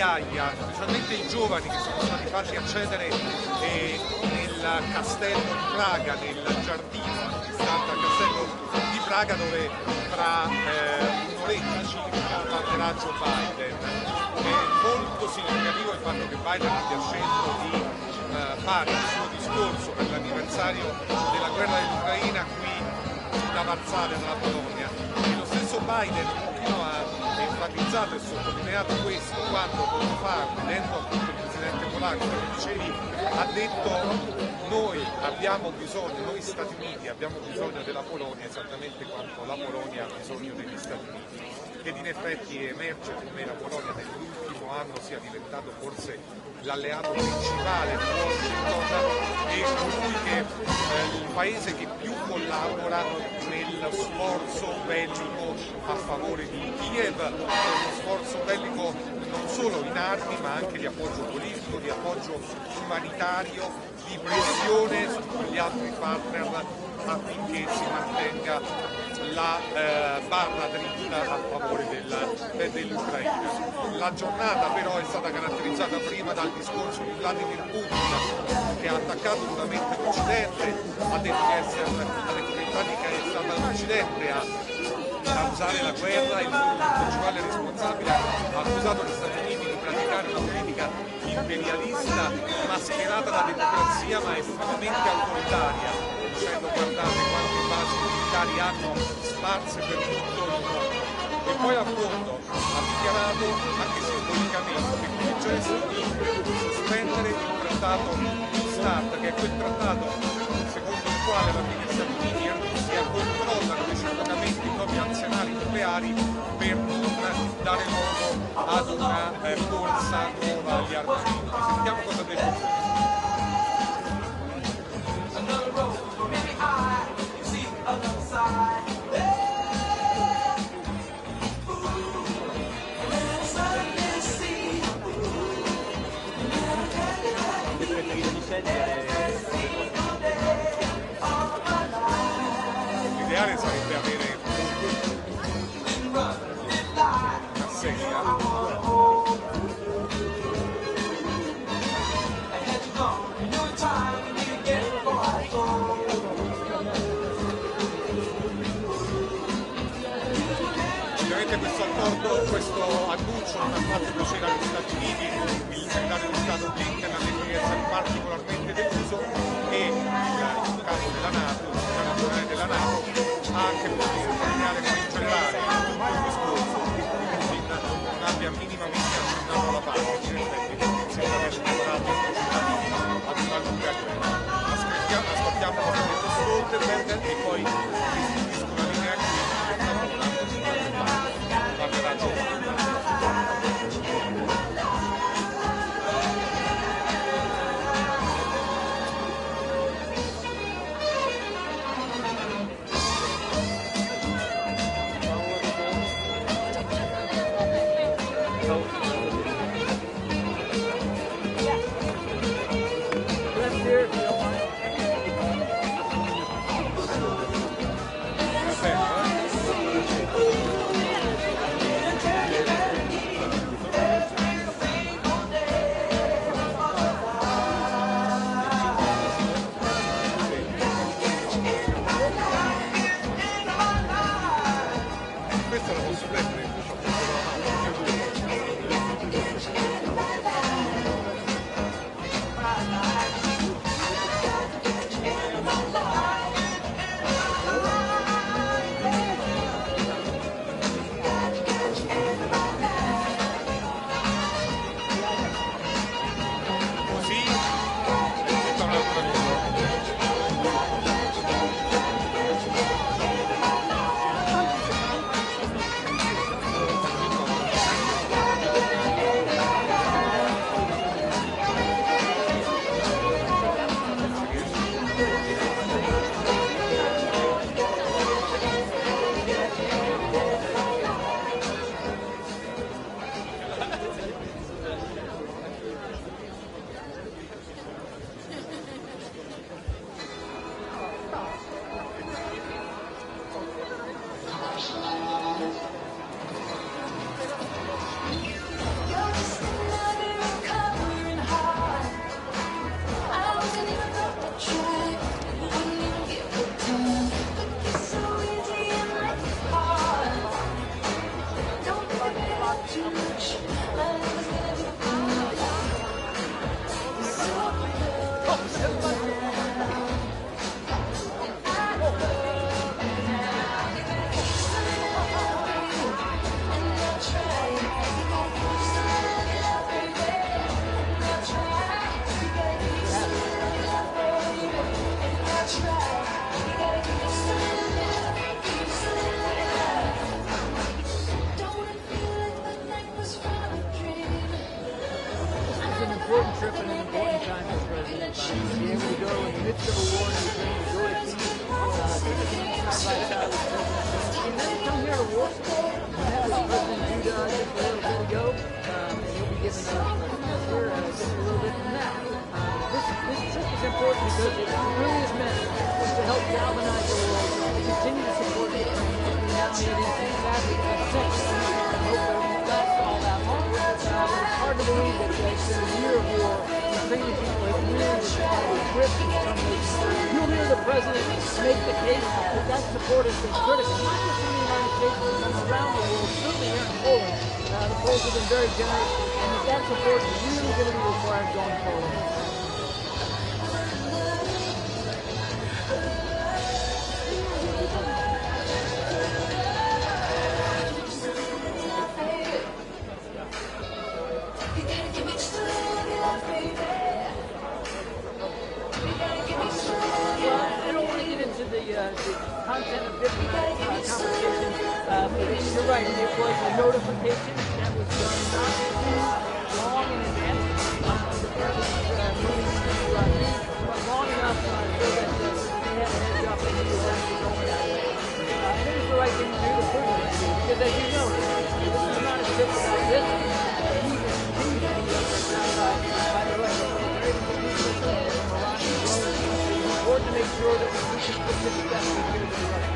migliaia, specialmente i giovani che sono stati fatti accedere nel castello di Praga, nel giardino antistanza al castello di Praga, dove tra un'oretta circa parlerà Joe Biden. È molto significativo il fatto che Biden abbia scelto di fare il suo discorso per l'anniversario della guerra dell'Ucraina qui da Varsavia, dalla Polonia. E lo stesso Biden ha enfatizzato e sottolineato questo quando poco fa, vedendo appunto il presidente polacco, come dicevi, ha detto noi abbiamo bisogno, noi Stati Uniti abbiamo bisogno della Polonia esattamente quanto la Polonia ha bisogno degli Stati Uniti, ed in effetti emerge come la Polonia nell'ultimo anno sia diventato forse l'alleato principale di Washington e colui che il paese che più collabora nello sforzo bellico a favore di Kiev, uno sforzo bellico non solo in armi ma anche di appoggio politico, di appoggio umanitario, di pressione sugli altri partner affinché si mantenga la barra dritta a favore dell'Ucraina. La giornata però è stata caratterizzata prima dal discorso di Vladimir Putin, che ha attaccato duramente l'Occidente, ha detto che in pratica è stata l'Occidente a causare la guerra e il principale responsabile, ha accusato gli Stati Uniti di praticare una politica imperialista mascherata da democrazia ma estremamente autoritaria, dicendo guardate quante basi militari hanno sparse per tutto il mondo. E poi a fondo ha dichiarato anche simbolicamente che il gesto di sospendere il trattato New START, che è quel trattato secondo il quale Stati Uniti e Russia controllano reciprocamente i propri arsenali nucleari per non dare luogo ad una corsa nuova agli armamenti. Sentiamo cosa ha detto. L'ideale sarebbe avere una sedia. Ovviamente questo annuncio non ha fatto piacere agli Stati Uniti, il segretario di Stato Blinken ha detto di essere particolarmente deluso e il capo della NATO, il segretario generale della NATO, ha anche voluto sottolineare come in generale in tutto il discorso Putin non abbia minimamente accennato alla pace, in effetti sembra aver preparato i cittadini ad una lunga guerra. Ascoltiamo cosa ha detto Stoltenberg e poi restituisco la linea qui per favore, parlerà Giovanni. civil war in Ukraine, to go to Kyiv, side by side with President Zelensky, and then come here to Warsaw, met with President Duda just a little bit ago, and he'll be giving a speech here just a little bit from that. This trip is important because it really is meant to help galvanize the world to continue to support Ukraine as we now head into, sadly, a sixth. I hope that won't last all that long. It's hard to believe that it's been a year of war. Ukrainian people have really responded with swiftness from this. You'll hear the president make the case that that support has been critical, not just in the United States, but around the world, certainly here in Poland. The Poles have been very generous, and that support is really going to be required going forward. The content of this conversation, but you're right, it was a notification that was done not too long in advance of the president's moving to Kyiv, but long enough so that they had a heads up and he was actually going that way. I think it's the right thing to do, the prudent thing to do, because as you know, this is not a trip without risk. He will continue to be by the way, very people and Iranian drones. It's important to make sure that we can put this best we can to the Russians.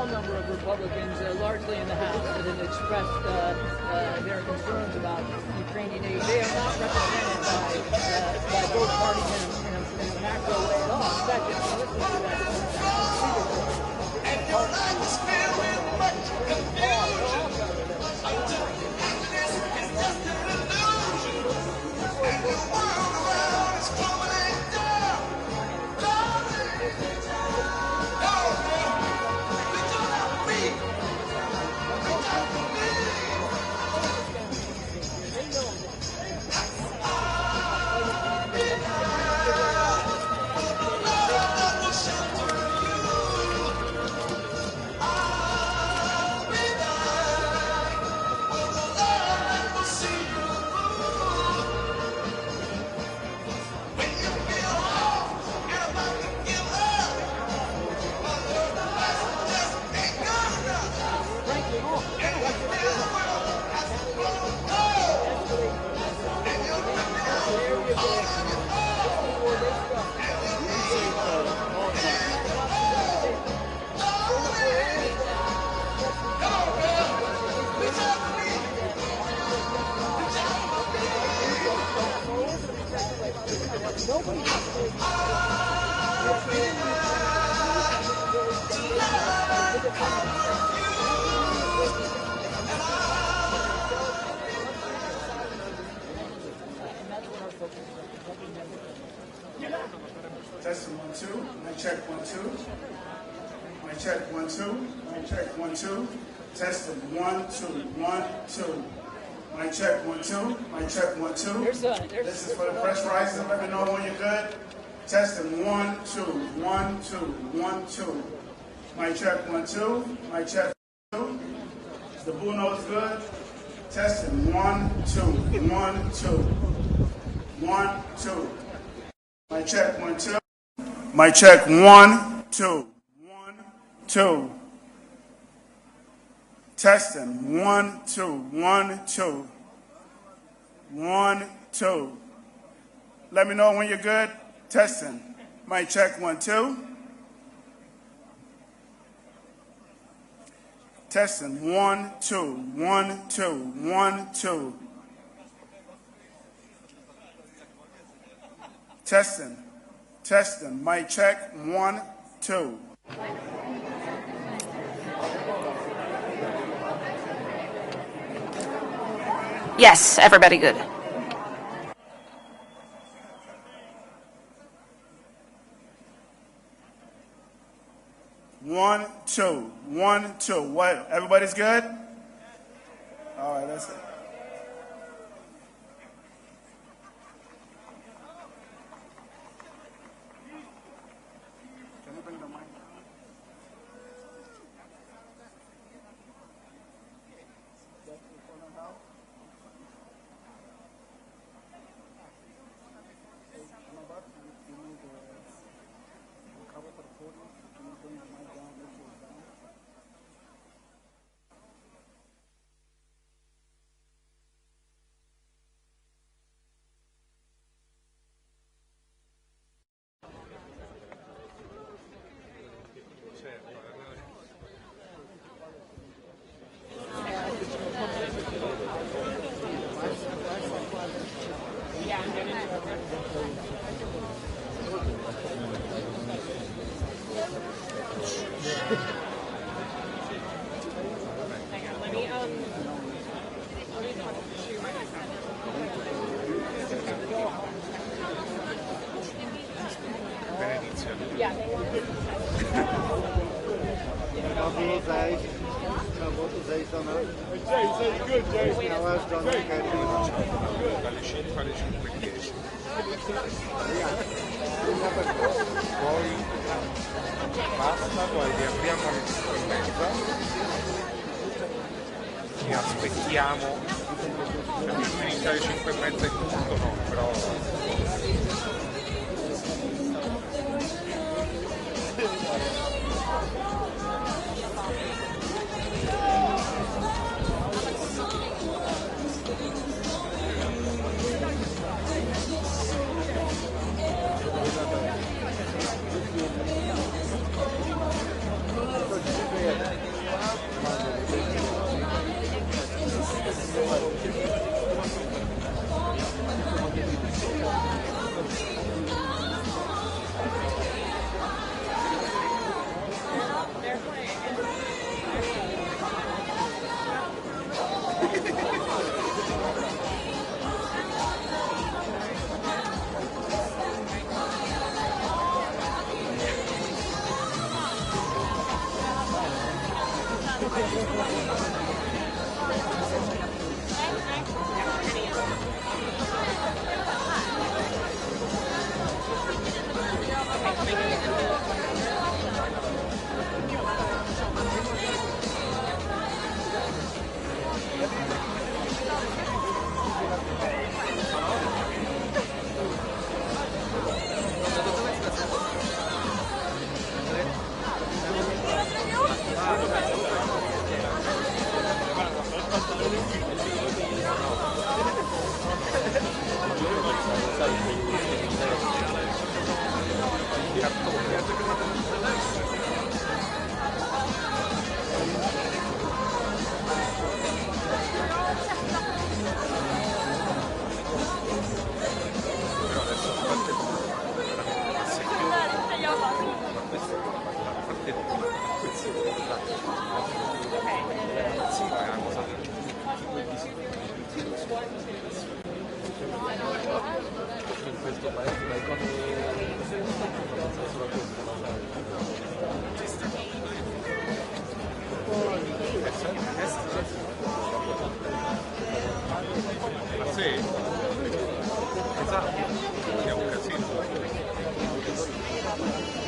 Number of Republicans, largely in the House, that have expressed their concerns about Ukrainian aid. They are not represented by both parties in a macro way at all. In fact, if you listen to Testing 1 2. Mic check 1 2. Mic check 1 2. Mic check 1 2. Testing 1 2 1 2. Mic check 1 2. Mic check 1 2. This is for the press rises. Let me know when you're good. Testing 1 2 1 2 1 2. Mic check 1 2. Mic check 2. Is the boo nose good? Testing 1 2 1 2 1 2. Mic check 1 2. Mic check 1 2 1 2. Testing. 1, 2, 1, 2. 1, 2. Let me know when you're good. Testing. Mic check. 1, 2. Testing. 1, 2, 1, 2, 1, 2. Testing. Testing. Mic check. 1, 2. Yes, everybody good. One, two, 1, 2. What? Everybody's good? All right, that's it. Can you bring the mic down? Dalle 5 alle 5:10. Poi basta, poi riapriamo alle 5:30 e aspettiamo per iniziare alle 5:30 in punto, no, però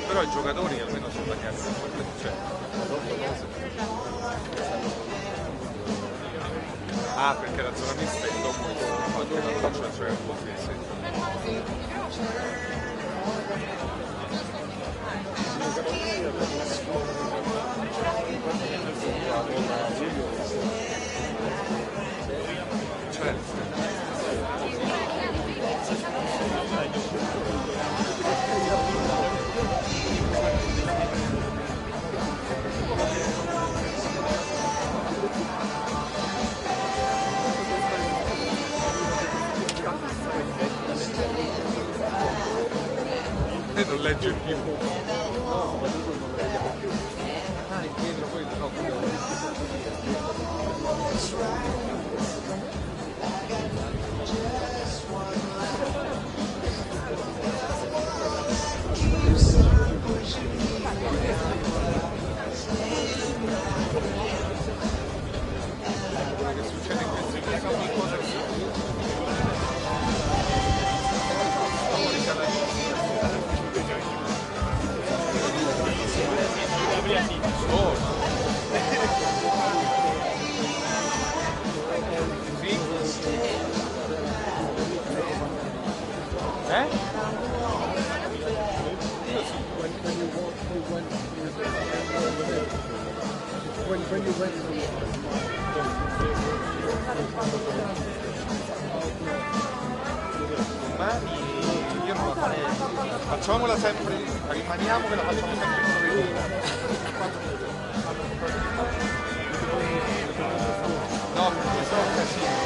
però i giocatori almeno sono bagnati al 50%. Ah, perché la zona mista è dopo il fatto che non faccio giocare così, sì. Lei non legge più. Quello che succede in questi casi ogni cosa che io non la farei, facciamola sempre, rimaniamo che la facciamo sempre in no, perché sono un casino.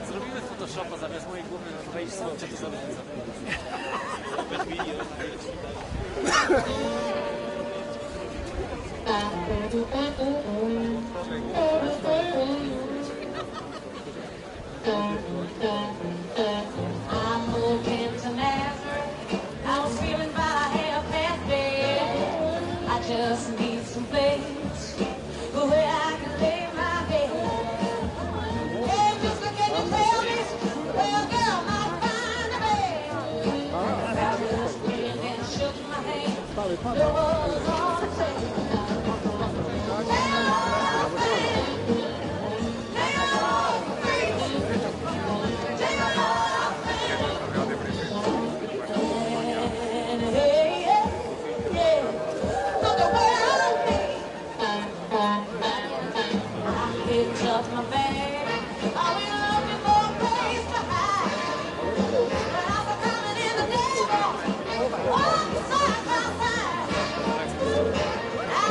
Zrobimy Photoshopa zamiast mojej głowy, wejść w sądzie, to zrobimy. Bez video. I'm looking to Nazareth. I was feeling about half past dead. I just need some place where I can lay my head. Hey, mister, can you tell me where a girl might find a bed? I just grinned and shook my hand. There was all to say. I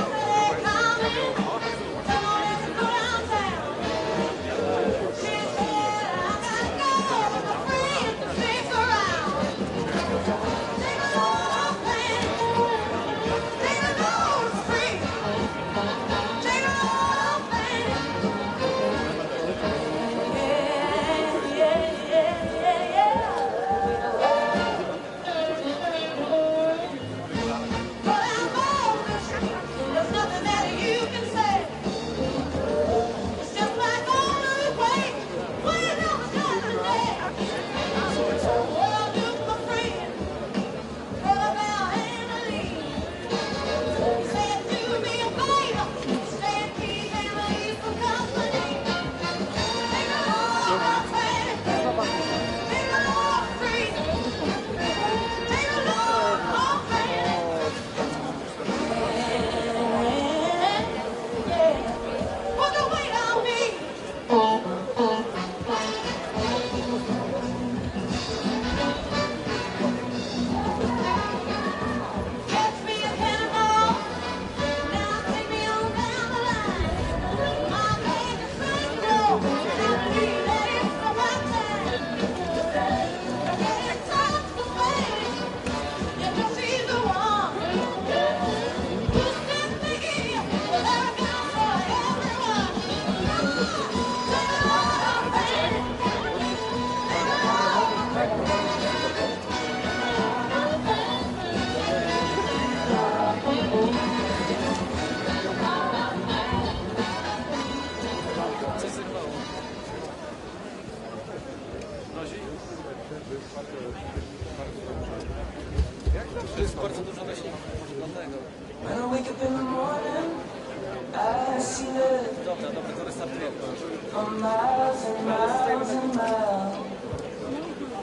miles and miles and miles.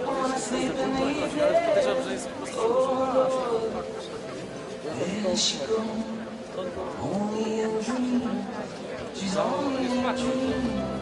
I wanna sleep beneath it. Oh, there she goes. Only a dream. She's only a dream.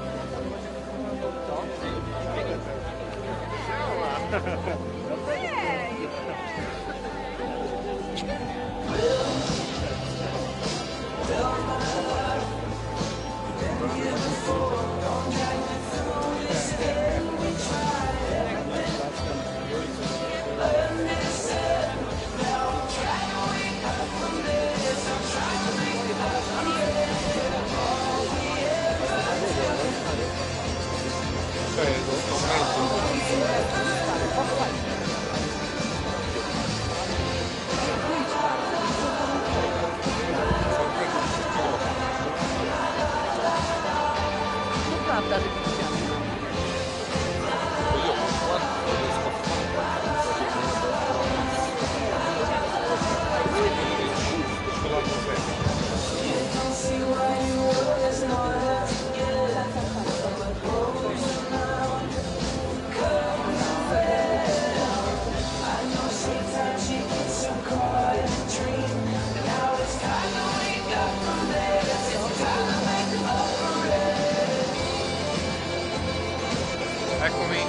Eccomi.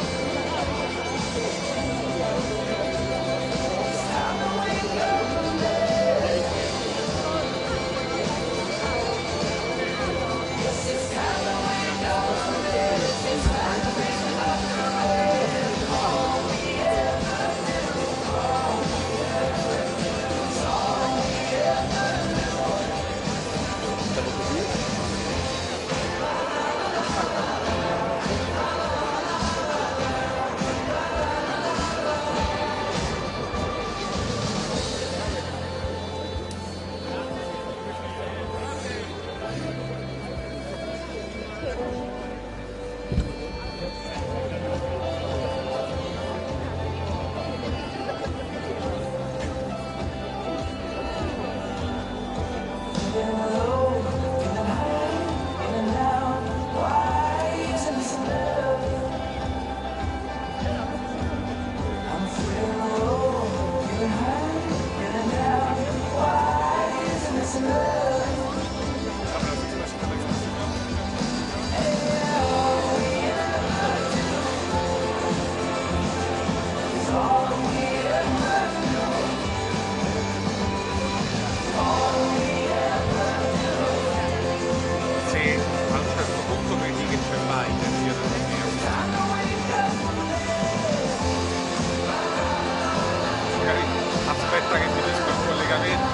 Aspetta che finisco il collegamento.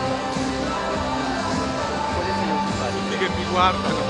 Tutti che mi guardano.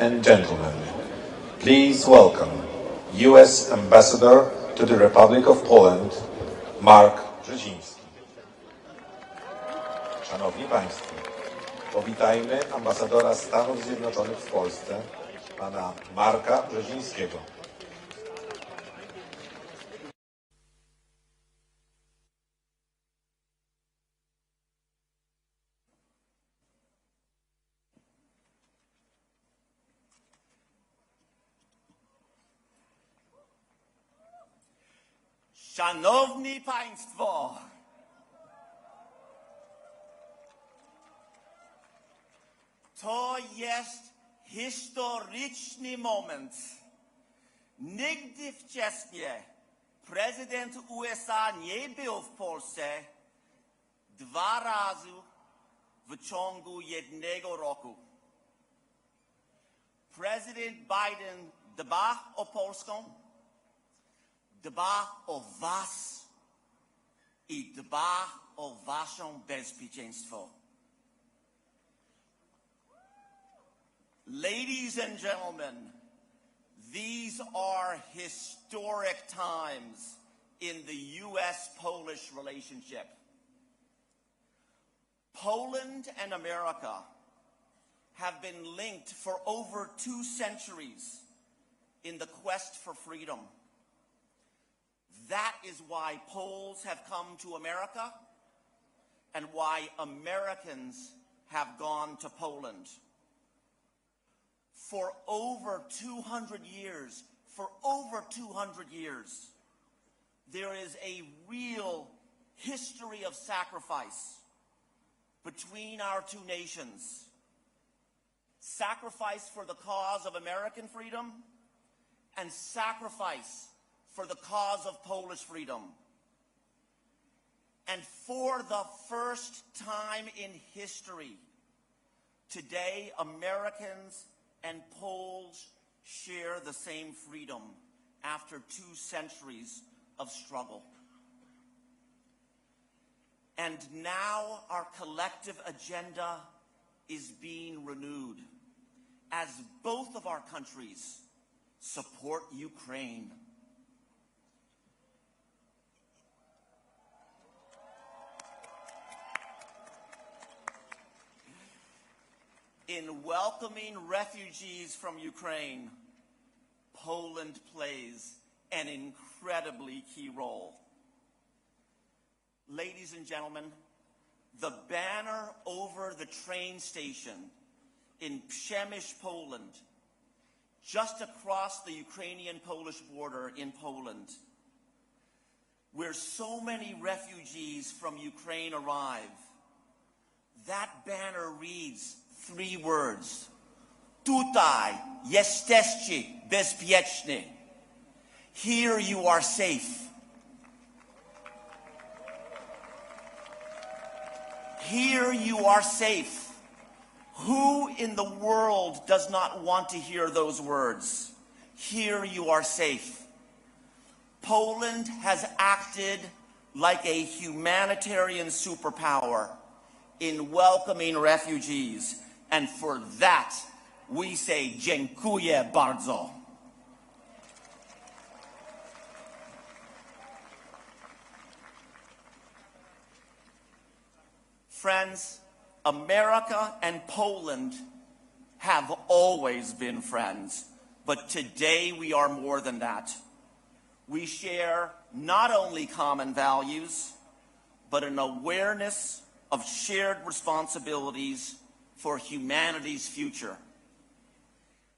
and gentlemen, please welcome U.S. Ambassador to the Republic of Poland, Mark Brzeziński. Szanowni Państwo, powitajmy ambasadora Stanów Zjednoczonych w Polsce, pana Marka Brzezińskiego. Szanowni Państwo, to jest historyczny moment. Nigdy wcześniej prezydent USA nie był w Polsce 2 razy w ciągu jednego roku. Prezydent Biden dba o Polskę, dba o was i dba o wasze bezpieczeństwo. Ladies and gentlemen, these are historic times in the U.S.-Polish relationship. Poland and America have been linked for over 2 centuries in the quest for freedom. That is why Poles have come to America and why Americans have gone to Poland. For over 200 years, there is a real history of sacrifice between our 2 nations. Sacrifice for the cause of American freedom and sacrifice for the cause of Polish freedom. And for the first time in history, today Americans and Poles share the same freedom after 2 centuries of struggle. And now our collective agenda is being renewed as both of our countries support Ukraine. In welcoming refugees from Ukraine, Poland plays an incredibly key role. Ladies and gentlemen, the banner over the train station in Przemyśl, Poland, just across the Ukrainian-Polish border in Poland, where so many refugees from Ukraine arrive, that banner reads 3 words. Tutaj jesteście bezpieczni. Here you are safe. Here you are safe. Who in the world does not want to hear those words? Here you are safe. Poland has acted like a humanitarian superpower in welcoming refugees. And for that, we say dziękuję bardzo. Friends, America and Poland have always been friends, but today we are more than that. We share not only common values, but an awareness of shared responsibilities for humanity's future.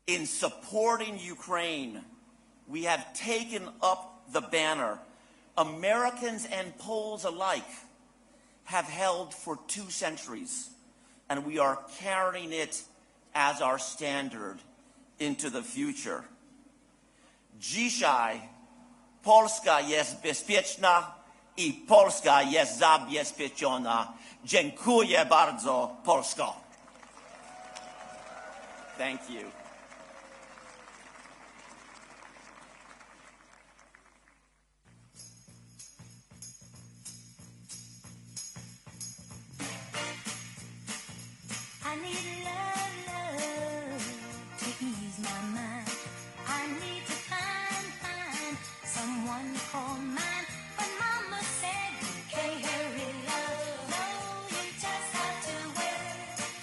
In supporting Ukraine, we have taken up the banner Americans and Poles alike have held for 2 centuries, and we are carrying it as our standard into the future. Dzisiaj Polska jest bezpieczna i Polska jest zabezpieczona. Dziękuję bardzo, Polsko. Thank you. I need love to ease one called mine. But Mama said you can't hurry love. No, you just have to wait.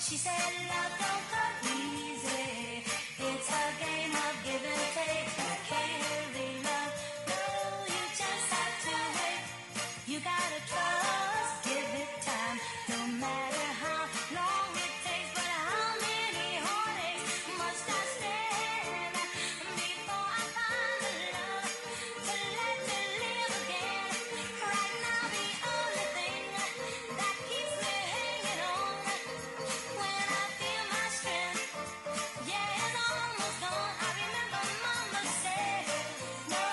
She said love don't come easy. It's a game of give and take. You can't hurry love. No, you just have to wait. You gotta trust, give it time. No matter how long it takes, but how many heartaches must I stand before I find the love to let me live again? Right now, the only thing that keeps me hanging on when I feel my strength, yeah, it's almost gone. I remember Mama said, no,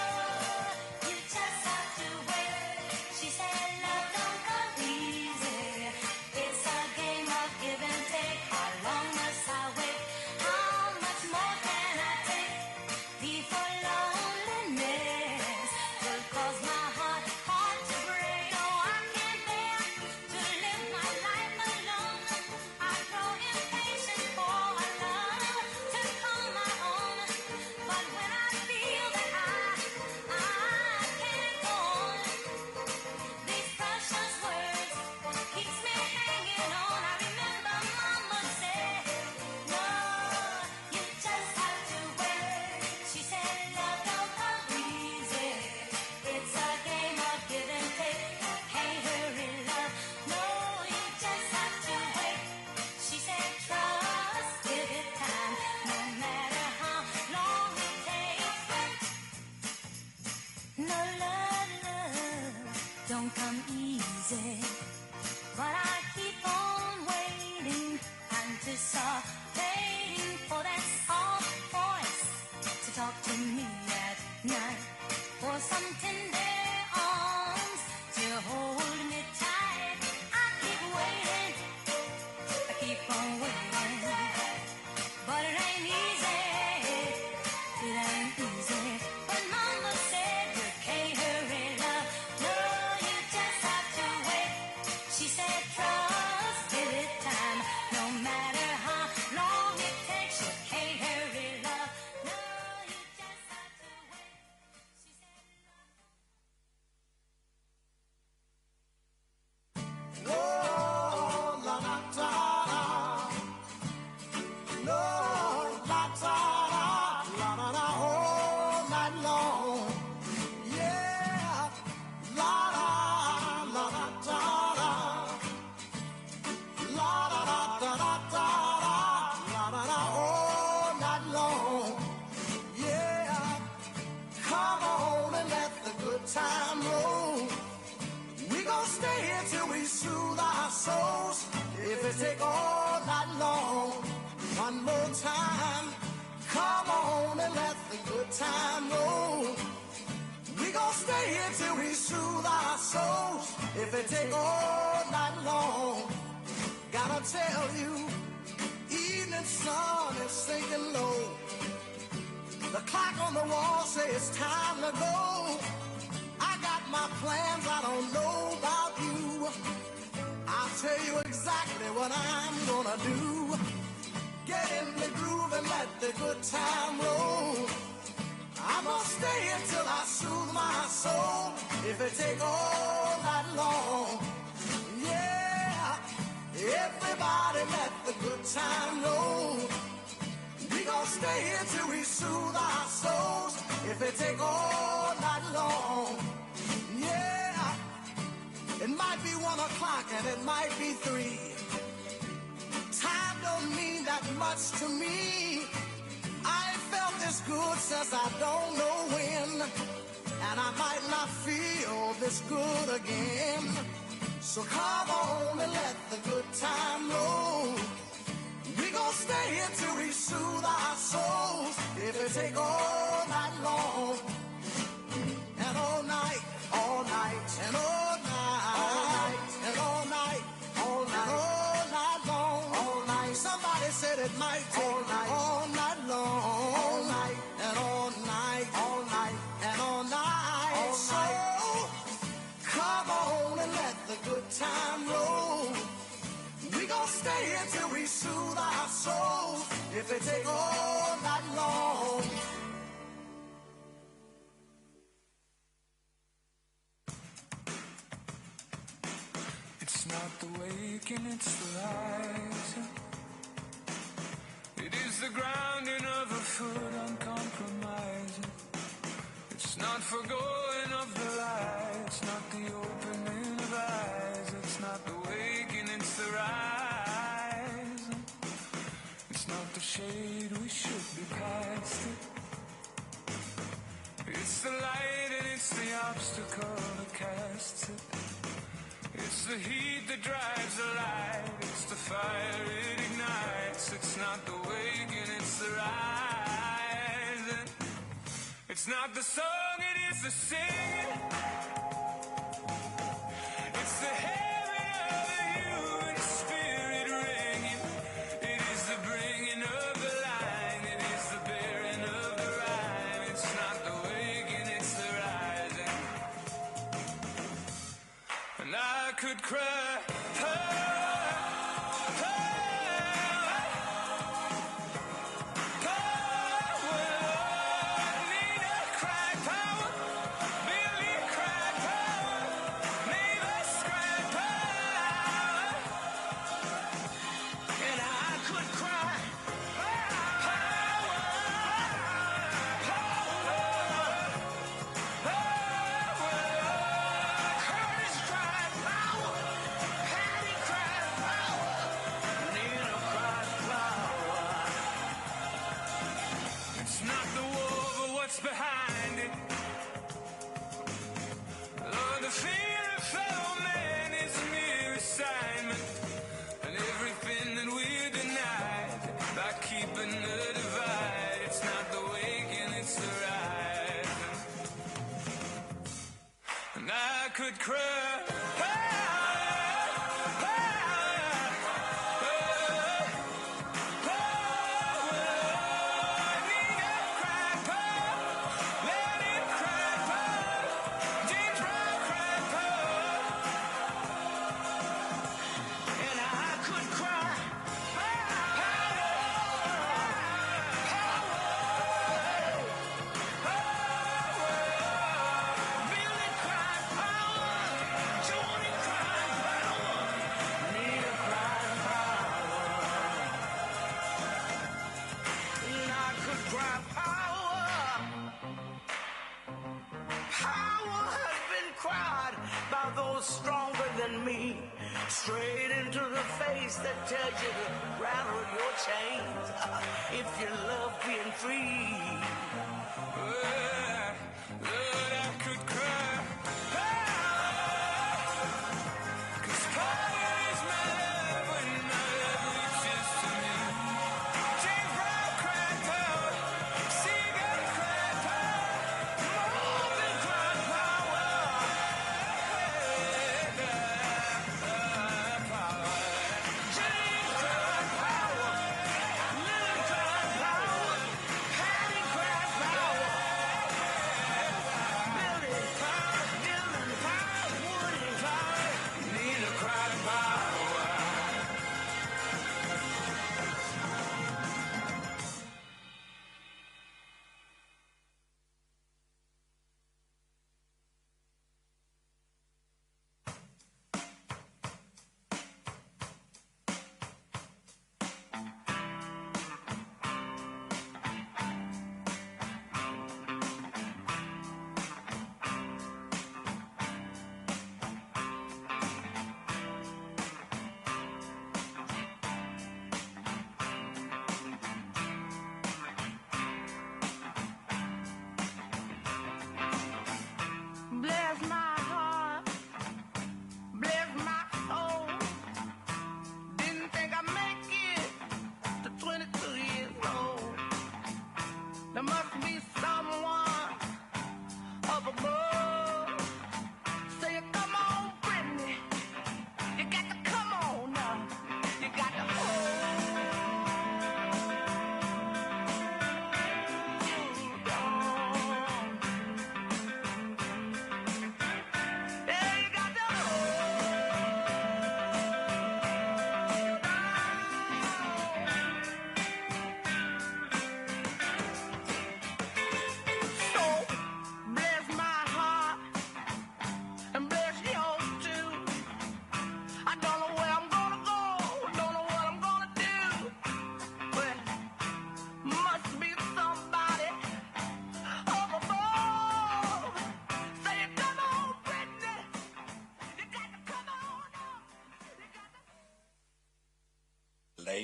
you just have to wait. She said love don't come easy. It's a game of give and take. How long must I wait? How much more can I take before loneliness will cause my heart to break? No, I can't bear to live my life alone. I grow impatient for a love to call my own. But when I feel that I can't go on, these precious words keeps me hanging on. I remember Mama said, no, you just have to wait. She said love don't come easy. It's a game of give and take. You can't hurry love. No, you just have to wait. She said trust, give it time. No matter how long it takes. No love don't come easy. But I keep on waiting, anticipating for that soft voice to talk to me at night, for some tender arms to hold me tight. I keep waiting, I keep on waiting, but it ain't easy, it ain't easy. But Mama said you can't hurry love. No, you just have to wait. She said trust, give it time. No matter how long it takes, you can't hurry love. No, you just have to wait. She said Oh, la la da da, no, la da da, la da da, all night long, yeah, la da la da da da, la da da da da da, la da da, all night long, yeah. Come on and let the good time roll. We gon' stay here till we soothe our souls. If it take all night long, one more time. Come on and let the good time roll. We gon' stay here till we soothe our souls. If it take all night long, gotta tell you, evening sun is sinking low. The clock on the wall says it's time to go. I got my plans, I don't know about you. I'll tell you exactly what I'm gonna do. Get in the groove and let the good time roll. I'm gonna stay until I soothe my soul. If it take all night long, yeah. Everybody let the good time roll. We gon' stay here till we soothe our souls. If it take all night long, yeah. It might be 1 o'clock and it might be 3. Time don't mean that much to me. I ain't felt this good since I don't know when, and I might not feel this good again. So come on and let the good time roll. We gon' stay here till we soothe our souls. If it take all night long, and all night, and all night, and all night, all night, all night long, all night. Somebody said it might take all night long, all night, and all night, all night, and all night. All so night. Come on and let the good time roll. We gon' stay here till we soothe our souls. If it take all night long. not the waking, it's the rising. It is the grounding of a foot uncompromising. It's not forgoing of the light, it's not the opening of eyes. It's not the waking, it's the rising. It's not the shade, we should be past it. It's the light and it's the obstacle that casts it. It's the heat that drives the light, it's the fire it ignites. It's not the waking, it's the rising. It's not the song, it is the singing. It's the heaven of the human spirit ringing. It is the bringing of the line, it is the bearing of the rhyme. It's not the waking, it's the rising. And I could cry. Behind it, Lord, the fear of fellow man is a mere assignment, and everything that we're denied by keeping the divide. It's not the waking, it's the rising. And I could cry. Stronger than me, straight into the face that tells you to rattle your chains if you love being free. Lord, I could cry. Cause power is my love when my love reaches to me. James Brown cried power, Seagull cried power, Morgan cried power. Bless my heart.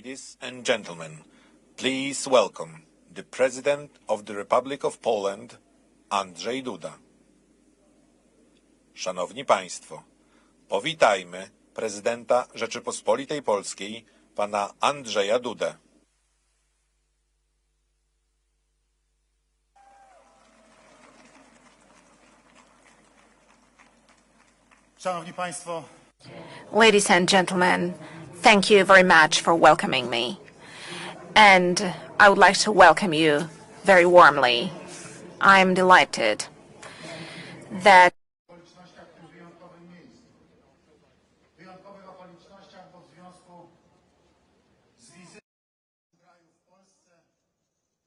Ladies and gentlemen, please welcome the President of the Republic of Poland, Andrzej Duda. Szanowni Państwo, powitajmy prezydenta Rzeczypospolitej Polskiej, pana Andrzeja Dudę. Szanowni Państwo, Ladies and gentlemen, thank you very much for welcoming me. And I would like to welcome you very warmly. I'm delighted that w okolicznościach w tym wyjątkowym miejscu. W wyjątkowych okolicznościach, bo w związku z wizytą kraju w Polsce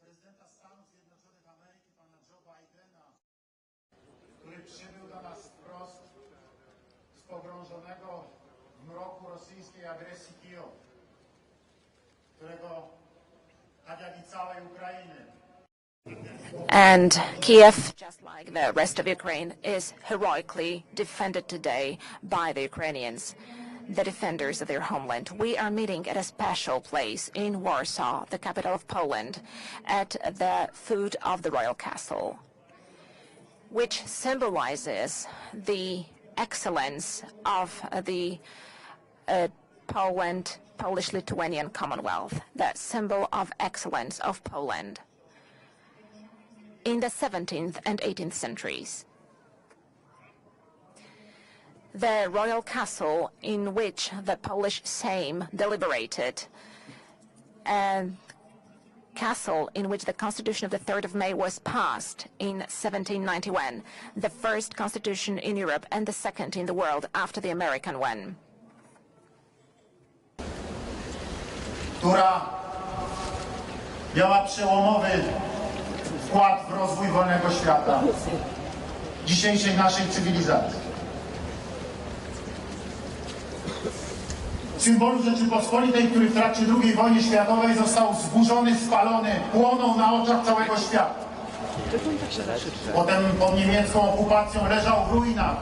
prezydenta Stanów Zjednoczonych Ameryki, pana Joe Bidena, który przybył do nas wprost z pogrążonego w mroku rosyjskiej agresji Kijowa, którego, tak jak i całej Ukrainy, and Kiev, just like the rest of Ukraine, is heroically defended today by the Ukrainians, the defenders of their homeland. We are meeting at a special place in Warsaw, the capital of Poland, at the foot of the royal castle, which symbolizes the excellence of the Polish-Lithuanian Commonwealth, the symbol of excellence of Poland in the 17th and 18th centuries. The royal castle in which the Polish Sejm deliberated, and castle in which the Constitution of the 3rd of May was passed in 1791, the first constitution in Europe and the second in the world after the American one. która miała przełomowy wkład w rozwój wolnego świata, dzisiejszej naszej cywilizacji. Symbolu Rzeczypospolitej, który w trakcie II wojny światowej został zburzony, spalony, płonął na oczach całego świata. Potem pod niemiecką okupacją leżał w ruinach.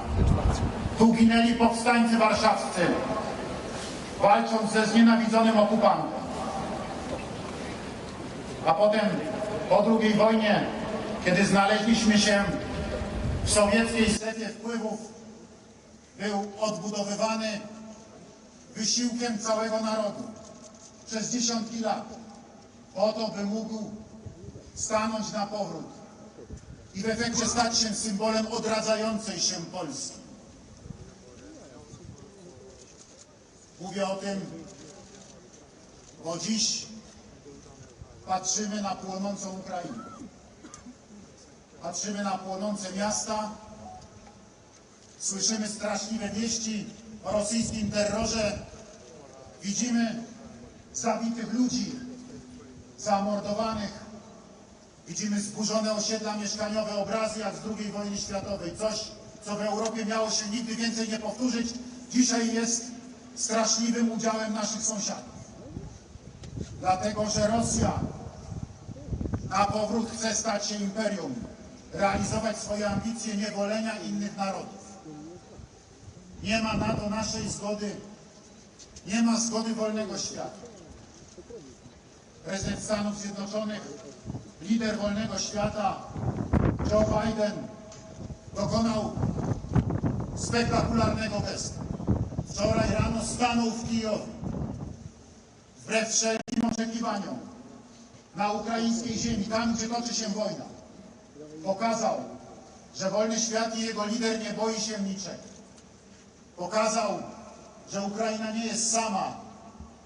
Tu ginęli powstańcy warszawscy, walcząc ze znienawidzonym okupantem. A potem po II wojnie, kiedy znaleźliśmy się w sowieckiej strefie wpływów, był odbudowywany wysiłkiem całego narodu przez dziesiątki lat, po to, by mógł stanąć na powrót i w efekcie stać się symbolem odradzającej się Polski. Mówię o tym, bo dziś patrzymy na płonącą Ukrainę. Patrzymy na płonące miasta, słyszymy straszliwe wieści o rosyjskim terrorze, widzimy zabitych ludzi, zamordowanych, widzimy zburzone osiedla mieszkaniowe, obrazy jak z II wojny światowej. Coś, co w Europie miało się nigdy więcej nie powtórzyć, dzisiaj jest straszliwym udziałem naszych sąsiadów. Dlatego, że Rosja na powrót chce stać się imperium, realizować swoje ambicje niewolenia innych narodów. Nie ma na to naszej zgody, nie ma zgody wolnego świata. Prezydent Stanów Zjednoczonych, lider wolnego świata, Joe Biden, dokonał spektakularnego gestu. Wczoraj rano stanął w Kijowie, wbrew wszelkim oczekiwaniom, na ukraińskiej ziemi, tam gdzie toczy się wojna. Pokazał, że wolny świat i jego lider nie boi się niczego. Pokazał, że Ukraina nie jest sama,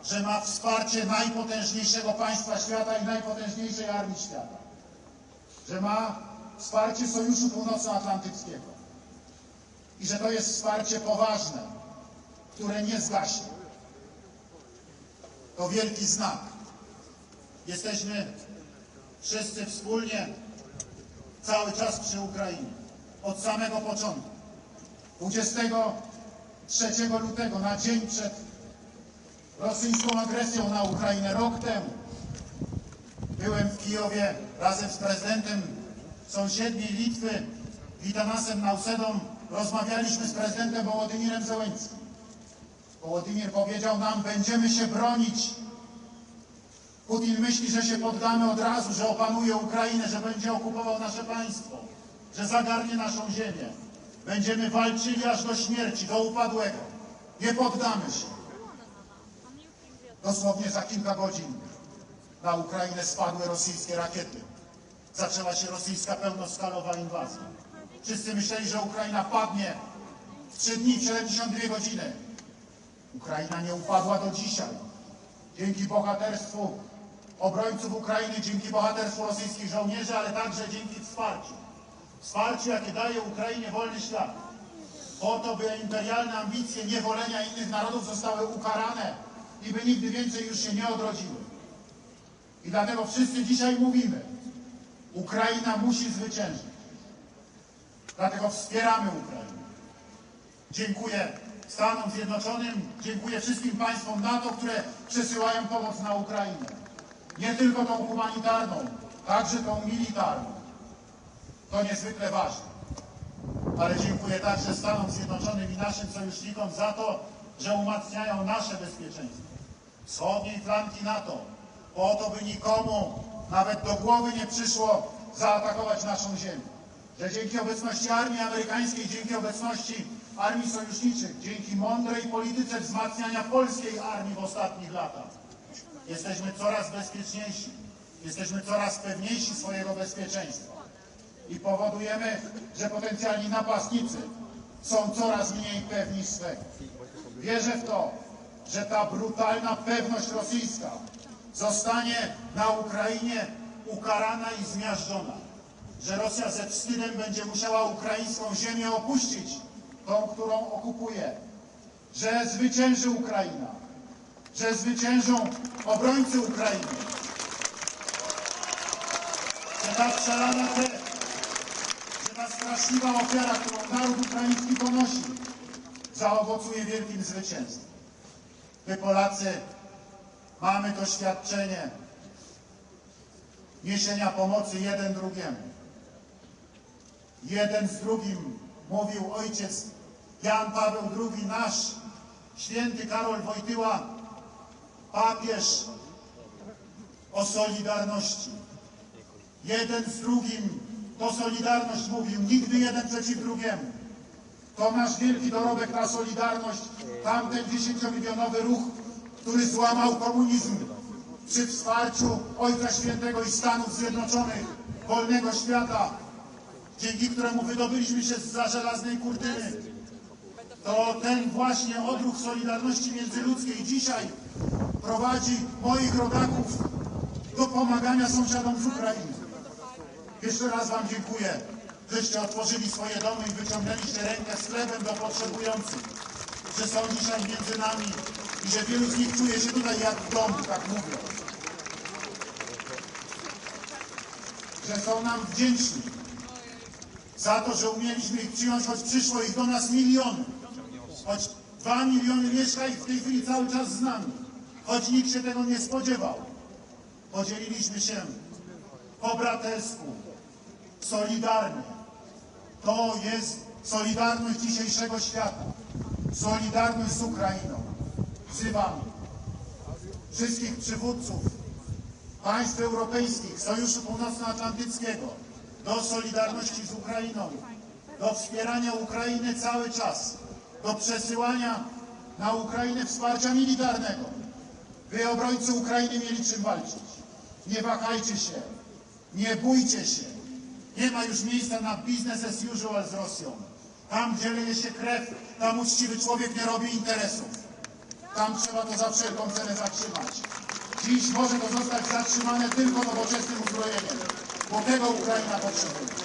że ma wsparcie najpotężniejszego państwa świata i najpotężniejszej armii świata. Że ma wsparcie Sojuszu Północnoatlantyckiego. I że to jest wsparcie poważne, które nie zgaśnie. To wielki znak. Jesteśmy wszyscy wspólnie cały czas przy Ukrainie. Od samego początku. 23 lutego, na dzień przed rosyjską agresją na Ukrainę, rok temu, byłem w Kijowie razem z prezydentem sąsiedniej Litwy, Gitanasem Nausedą. Rozmawialiśmy z prezydentem Wołodymirem Zełenskim. Wołodymir powiedział nam: będziemy się bronić Putin myśli, że się poddamy od razu, że opanuje Ukrainę, że będzie okupował nasze państwo, że zagarnie naszą ziemię. Będziemy walczyli aż do śmierci, do upadłego. Nie poddamy się. Dosłownie za kilka godzin na Ukrainę spadły rosyjskie rakiety. Zaczęła się rosyjska pełnoskalowa inwazja. Wszyscy myśleli, że Ukraina padnie w 3 dni, w 72 godziny. Ukraina nie upadła do dzisiaj. Dzięki bohaterstwu obrońców Ukrainy, dzięki bohaterstwu rosyjskich żołnierzy, ale także dzięki wsparciu. Wsparciu, jakie daje Ukrainie wolny świat. Po to, by imperialne ambicje niewolenia innych narodów zostały ukarane i by nigdy więcej już się nie odrodziły. I dlatego wszyscy dzisiaj mówimy, Ukraina musi zwyciężyć. Dlatego wspieramy Ukrainę. Dziękuję Stanom Zjednoczonym, dziękuję wszystkim państwom NATO, które przesyłają pomoc na Ukrainę. Nie tylko tą humanitarną, także tą militarną. To niezwykle ważne. Ale dziękuję także Stanom Zjednoczonym i naszym sojusznikom za to, że umacniają nasze bezpieczeństwo. Wschodniej flanki NATO, po to, by nikomu nawet do głowy nie przyszło zaatakować naszą ziemię. Że dzięki obecności armii amerykańskiej, dzięki obecności armii sojuszniczych, dzięki mądrej polityce wzmacniania polskiej armii w ostatnich latach, jesteśmy coraz bezpieczniejsi, jesteśmy coraz pewniejsi swojego bezpieczeństwa i powodujemy, że potencjalni napastnicy są coraz mniej pewni swego. Wierzę w to, że ta brutalna pewność rosyjska zostanie na Ukrainie ukarana i zmiażdżona. Że Rosja ze wstydem będzie musiała ukraińską ziemię opuścić, tą, którą okupuje. Że zwycięży Ukraina. Że zwyciężą obrońcy Ukrainy. Że ta przelana krew, że ta straszliwa ofiara, którą naród ukraiński ponosi, zaowocuje wielkim zwycięstwem. My, Polacy, mamy doświadczenie niesienia pomocy jeden drugiemu. Jeden z drugim, mówił ojciec Jan Paweł II, nasz święty Karol Wojtyła, papież, o solidarności. Jeden z drugim to solidarność mówił, nigdy jeden przeciw drugiemu. To nasz wielki dorobek, ta solidarność, tamten 10-milionowy ruch, który złamał komunizm przy wsparciu Ojca Świętego i Stanów Zjednoczonych, wolnego świata, dzięki któremu wydobyliśmy się zza żelaznej kurtyny. To ten właśnie odruch solidarności międzyludzkiej dzisiaj prowadzi moich rodaków do pomagania sąsiadom z Ukrainy. Jeszcze raz wam dziękuję, żeście otworzyli swoje domy i wyciągnęliście rękę z chlebem do potrzebujących, że są dzisiaj między nami i że wielu z nich czuje się tutaj jak w domu, tak mówią. Że są nam wdzięczni za to, że umieliśmy ich przyjąć, choć przyszło ich do nas miliony. Choć 2 miliony mieszka ich w tej chwili cały czas z nami. Choć nikt się tego nie spodziewał. Podzieliliśmy się po bratersku, solidarnie. To jest solidarność dzisiejszego świata. Solidarność z Ukrainą. Wzywam wszystkich przywódców państw europejskich, Sojuszu Północnoatlantyckiego do solidarności z Ukrainą, do wspierania Ukrainy cały czas, do przesyłania na Ukrainę wsparcia militarnego, by obrońcy Ukrainy mieli czym walczyć. Nie wahajcie się, nie bójcie się. Nie ma już miejsca na business as usual z Rosją. Tam, gdzie leje się krew, tam uczciwy człowiek nie robi interesów. Tam trzeba to za wszelką cenę zatrzymać. Dziś może to zostać zatrzymane tylko nowoczesnym uzbrojeniem, bo tego Ukraina potrzebuje.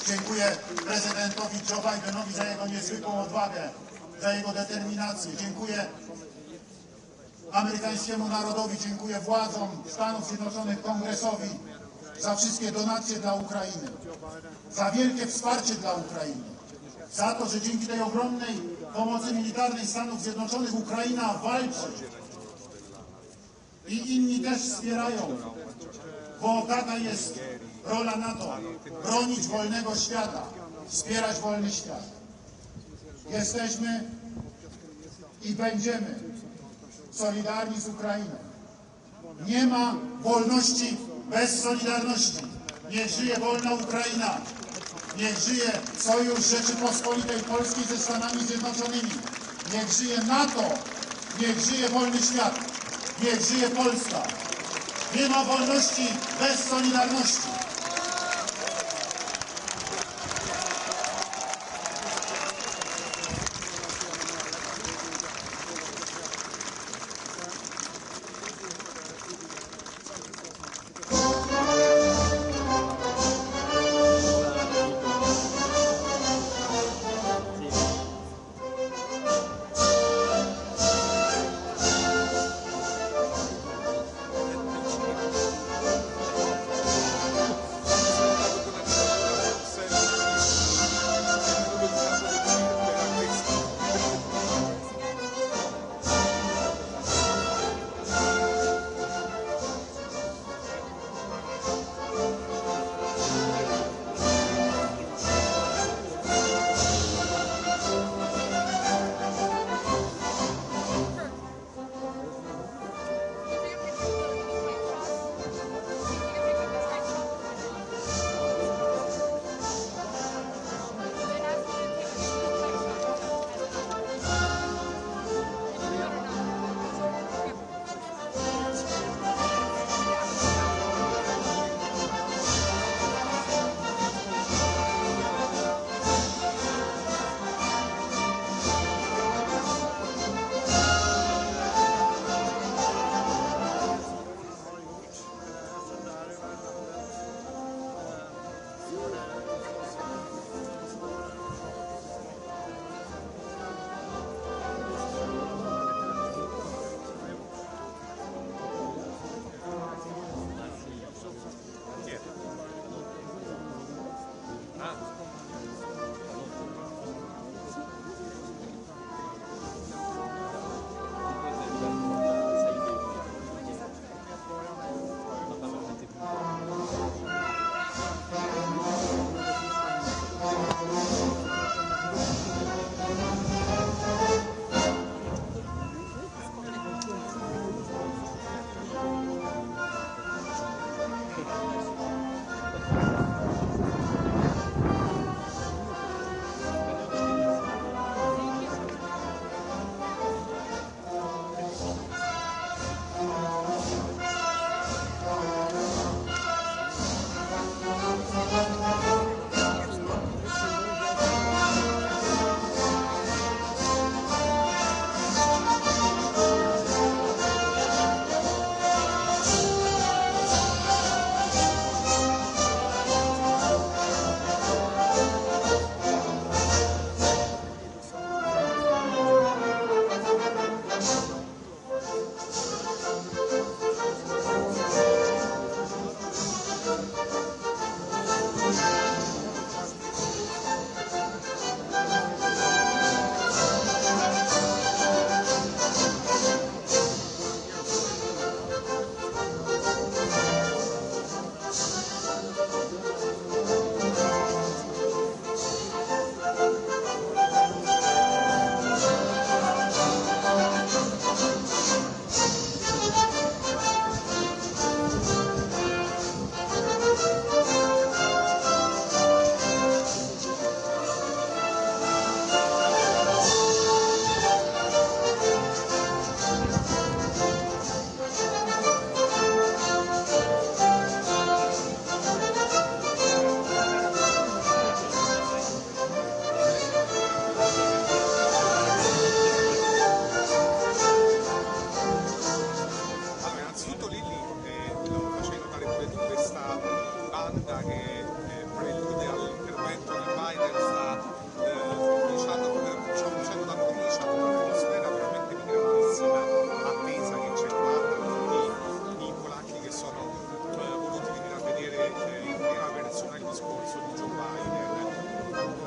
Dziękuję prezydentowi Joe Bidenowi za jego niezwykłą odwagę, za jego determinację. Dziękuję amerykańskiemu narodowi, dziękuję władzom Stanów Zjednoczonych, Kongresowi za wszystkie donacje dla Ukrainy, za wielkie wsparcie dla Ukrainy, za to, że dzięki tej ogromnej pomocy militarnej Stanów Zjednoczonych Ukraina walczy i inni też wspierają, bo taka jest rola NATO, bronić wolnego świata, wspierać wolny świat. Jesteśmy i będziemy solidarni z Ukrainą. Nie ma wolności bez solidarności. Niech żyje wolna Ukraina. Niech żyje Sojusz Rzeczypospolitej Polskiej ze Stanami Zjednoczonymi. Niech żyje NATO. Niech żyje wolny świat. Niech żyje Polska. Nie ma wolności bez solidarności.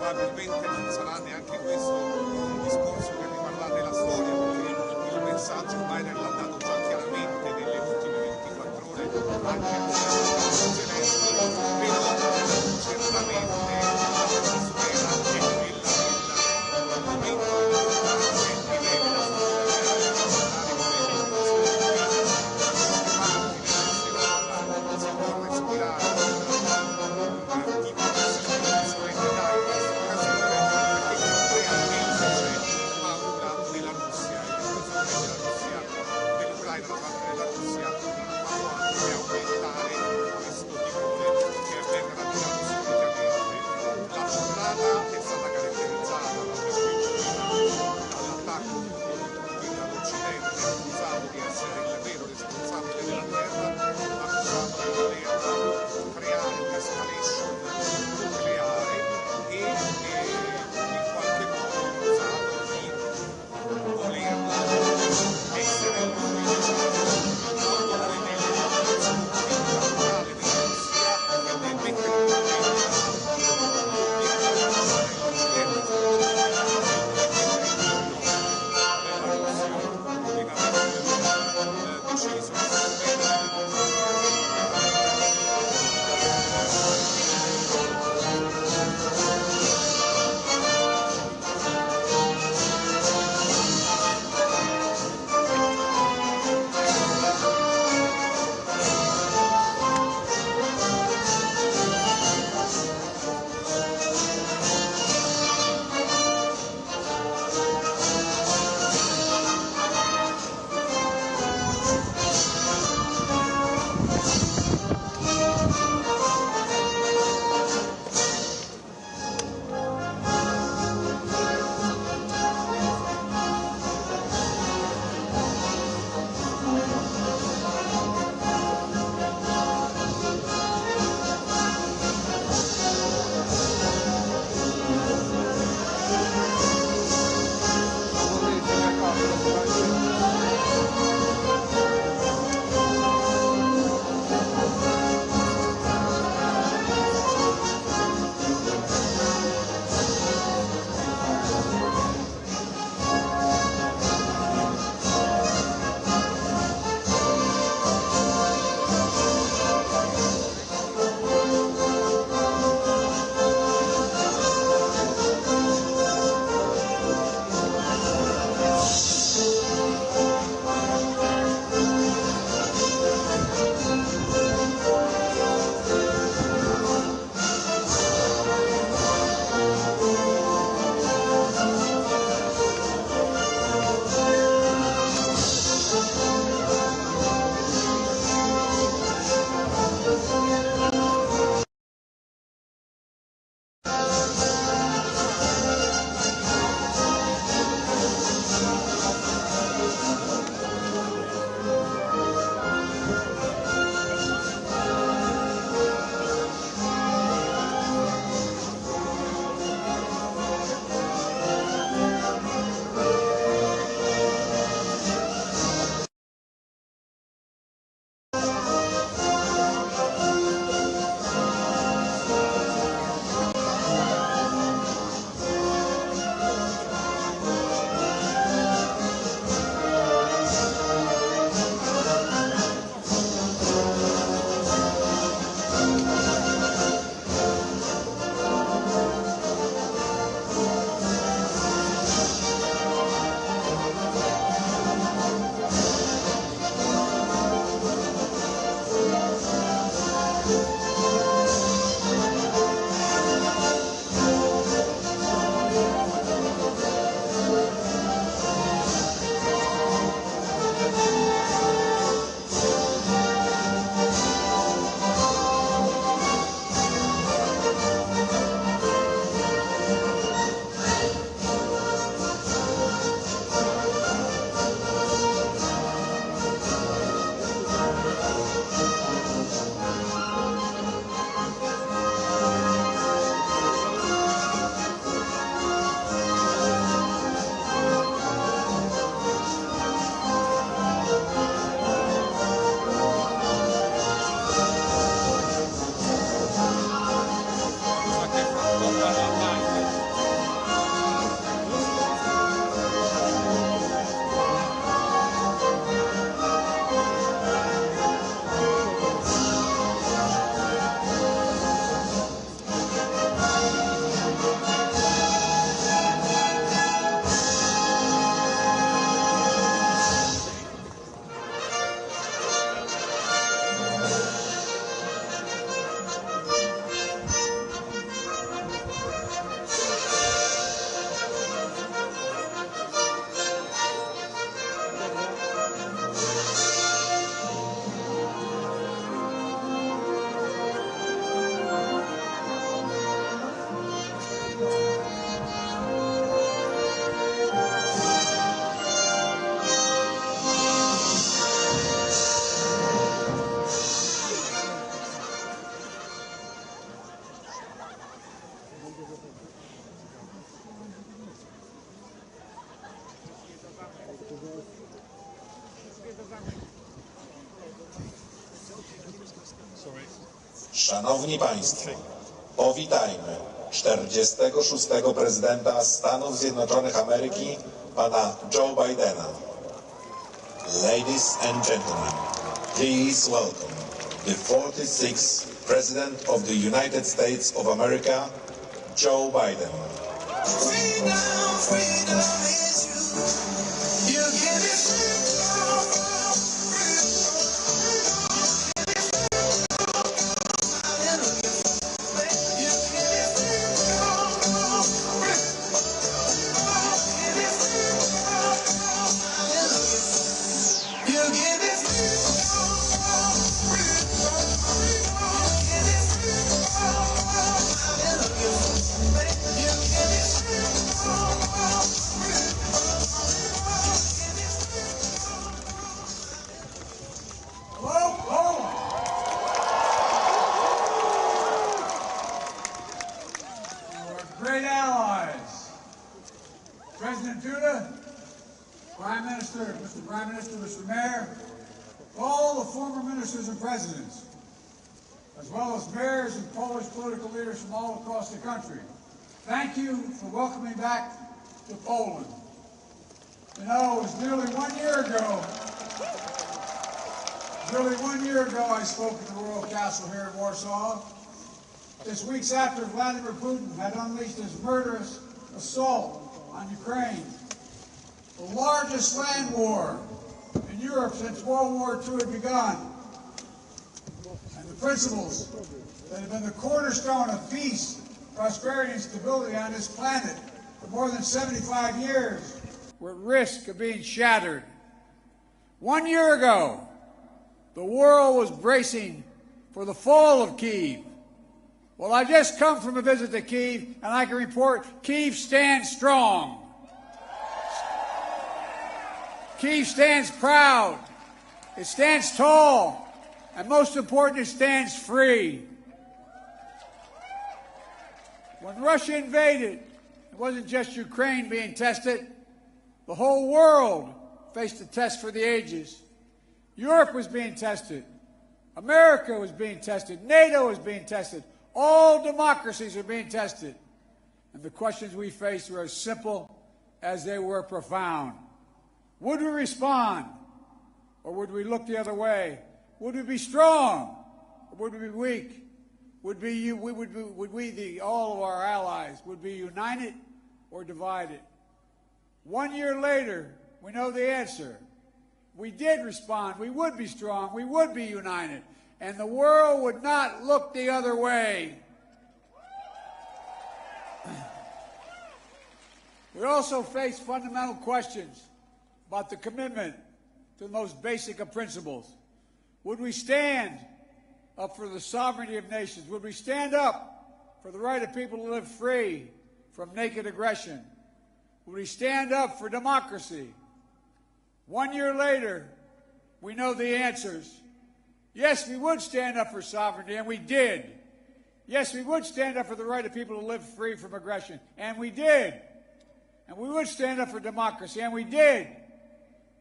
probabilmente non sarà neanche questo un discorso che riguardate la storia, perché il messaggio Biden l'ha dato già chiaramente nelle ultime 24 ore anche a Zelensky, però certamente la sfera è quella del momento importante e deve guerrata è stata caratterizzata dall'attacco dall'Occidente, accusato di essere il vero responsabile della guerra, accusato di voler creare un'escalation nucleare e in qualche modo accusato di voler essere lui, l'autore della sconfitta totale della Russia e del mettere in piedi l'obiettivo Szanowni Państwo, powitajmy 46. prezydenta Stanów Zjednoczonych Ameryki, pana Joe Bidena. Ladies and gentlemen, please welcome the 46th President of the United States of America, Joe Biden. Freedom, freedom is you. You give it great allies. President Duda, Prime Minister, Mr. Mayor, all the former ministers and presidents, as well as mayors and Polish political leaders from all across the country. Thank you for welcoming back to Poland. You know, it was nearly 1 year ago. I spoke at the Royal Castle here in Warsaw. Just weeks after Vladimir Putin had unleashed his murderous assault on Ukraine, the largest land war in Europe since World War II had begun. And the principles that have been the cornerstone of peace, prosperity, and stability on this planet for more than 75 years were at risk of being shattered. 1 year ago, the world was bracing for the fall of Kyiv. Well, I just come from a visit to Kyiv, and I can report Kyiv stands strong. Kyiv stands proud. It stands tall. And most important, it stands free. When Russia invaded, it wasn't just Ukraine being tested. The whole world faced a test for the ages. Europe was being tested. America was being tested. NATO was being tested. All democracies are being tested. And the questions we faced were as simple as they were profound. Would we respond, or would we look the other way? Would we be strong, or would we be weak? All of our allies, would be united or divided? 1 year later, we know the answer. We did respond. We would be strong. We would be united. And the world would not look the other way. We also face fundamental questions about the commitment to the most basic of principles. Would we stand up for the sovereignty of nations? Would we stand up for the right of people to live free from naked aggression? Would we stand up for democracy? 1 year later, we know the answers. Yes, we would stand up for sovereignty, and we did. Yes, we would stand up for the right of people to live free from aggression, and we did. And we would stand up for democracy, and we did.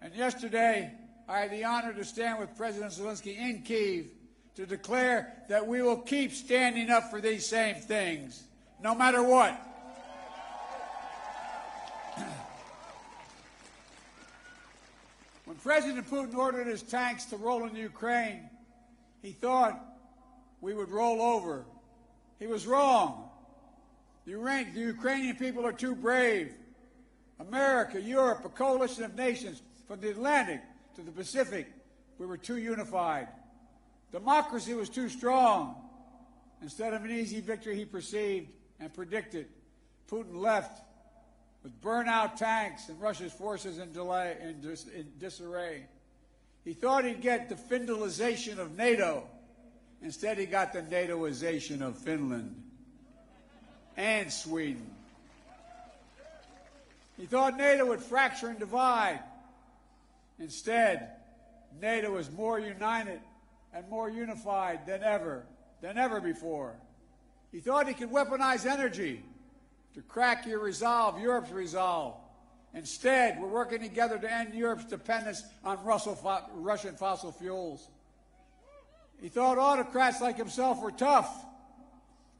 And yesterday, I had the honor to stand with President Zelensky in Kyiv to declare that we will keep standing up for these same things, no matter what. When President Putin ordered his tanks to roll into Ukraine, he thought we would roll over. He was wrong. The Ukrainian people are too brave. America, Europe, a coalition of nations from the Atlantic to the Pacific, we were too unified. Democracy was too strong. Instead of an easy victory he perceived and predicted, Putin left with burnt-out tanks and Russia's forces in disarray. He thought he'd get the Finlandization of NATO. Instead, he got the NATOization of Finland and Sweden. He thought NATO would fracture and divide. Instead, NATO is more united and more unified than ever before. He thought he could weaponize energy to crack your resolve, Europe's resolve. Instead, we're working together to end Europe's dependence on Russian fossil fuels. He thought autocrats like himself were tough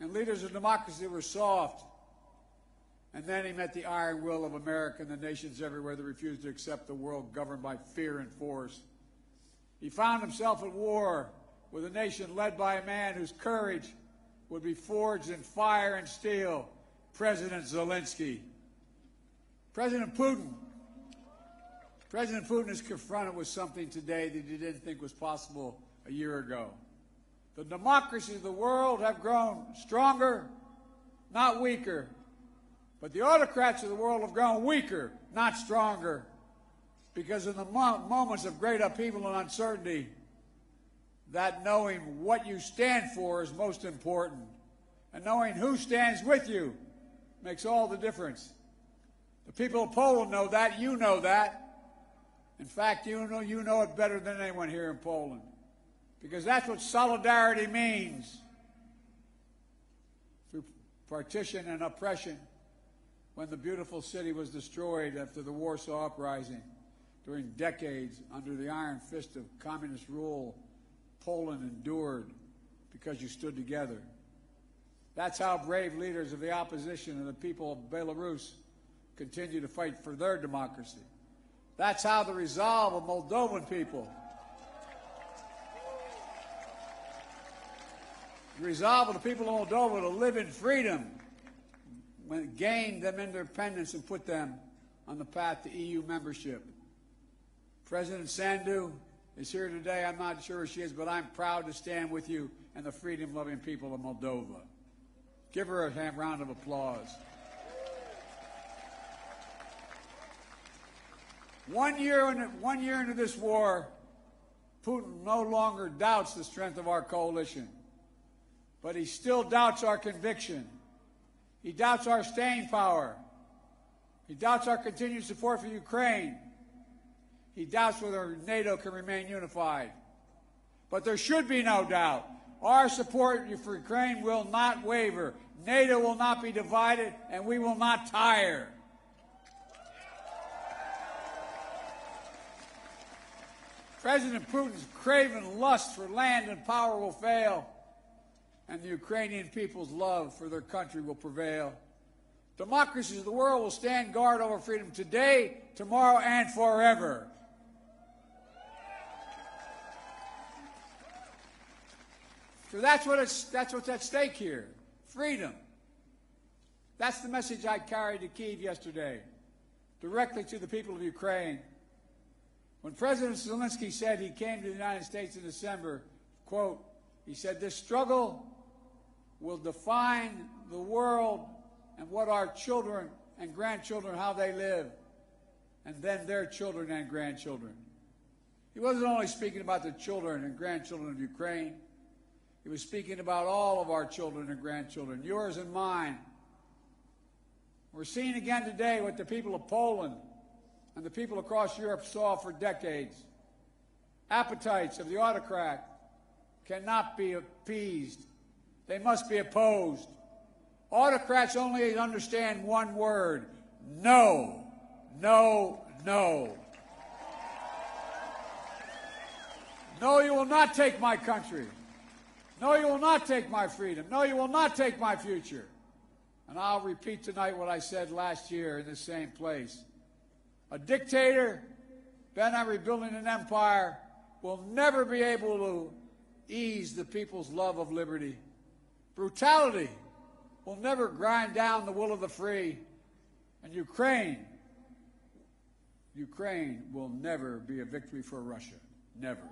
and leaders of democracy were soft. And then he met the iron will of America and the nations everywhere that refused to accept the world governed by fear and force. He found himself at war with a nation led by a man whose courage would be forged in fire and steel, President Zelensky. President Putin is confronted with something today that he didn't think was possible a year ago. The democracies of the world have grown stronger, not weaker. But the autocrats of the world have grown weaker, not stronger, because in the moments of great upheaval and uncertainty, that knowing what you stand for is most important. And knowing who stands with you makes all the difference. The people of Poland know that. You know that. In fact, you know it better than anyone here in Poland, because that's what solidarity means. Through partition and oppression, when the beautiful city was destroyed after the Warsaw Uprising, during decades under the iron fist of communist rule, Poland endured because you stood together. That's how brave leaders of the opposition and the people of Belarus continue to fight for their democracy. That's how the resolve of Moldovan people, the resolve of the people of Moldova to live in freedom, gained them independence and put them on the path to EU membership. President Sandu is here today. I'm not sure she is, but I'm proud to stand with you and the freedom-loving people of Moldova. Give her a round of applause. 1 year into this war, Putin no longer doubts the strength of our coalition, but he still doubts our conviction. He doubts our staying power. He doubts our continued support for Ukraine. He doubts whether NATO can remain unified. But there should be no doubt. Our support for Ukraine will not waver. NATO will not be divided, and we will not tire. President Putin's craven lust for land and power will fail, and the Ukrainian people's love for their country will prevail. Democracies of the world will stand guard over freedom today, tomorrow, and forever. So that's what's at stake here. Freedom. That's the message I carried to Kyiv yesterday, directly to the people of Ukraine. When President Zelensky said he came to the United States in December, quote, he said, "This struggle will define the world and what our children and grandchildren, how they live, and then their children and grandchildren." He wasn't only speaking about the children and grandchildren of Ukraine. He was speaking about all of our children and grandchildren, yours and mine. We're seeing again today what the people of Poland and the people across Europe saw for decades. Appetites of the autocrat cannot be appeased. They must be opposed. Autocrats only understand one word: no, no, no. No, you will not take my country. No, you will not take my freedom. No, you will not take my future. And I'll repeat tonight what I said last year in this same place. A dictator bent on rebuilding an empire will never be able to ease the people's love of liberty. Brutality will never grind down the will of the free. And Ukraine will never be a victory for Russia. Never.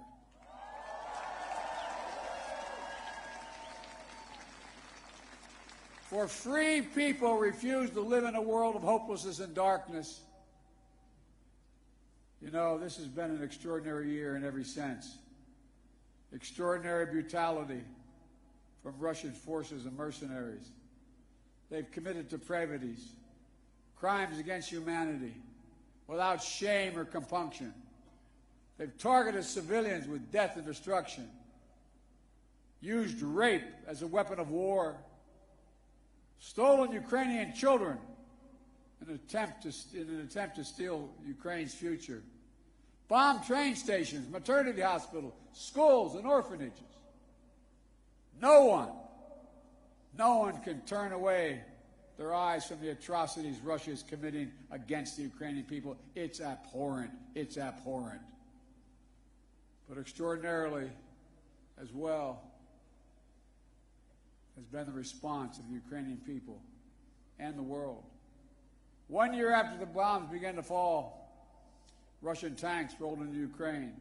For free people refuse to live in a world of hopelessness and darkness. You know, this has been an extraordinary year in every sense. Extraordinary brutality from Russian forces and mercenaries. They've committed depravities, crimes against humanity, without shame or compunction. They've targeted civilians with death and destruction, used rape as a weapon of war, stolen Ukrainian children in an attempt to steal Ukraine's future, bombed train stations, maternity hospitals, schools, and orphanages, no one can turn away their eyes from the atrocities Russia is committing against the Ukrainian people. It's abhorrent. It's abhorrent. But extraordinarily, as well, has been the response of the Ukrainian people and the world. 1 year after the bombs began to fall, Russian tanks rolled into Ukraine.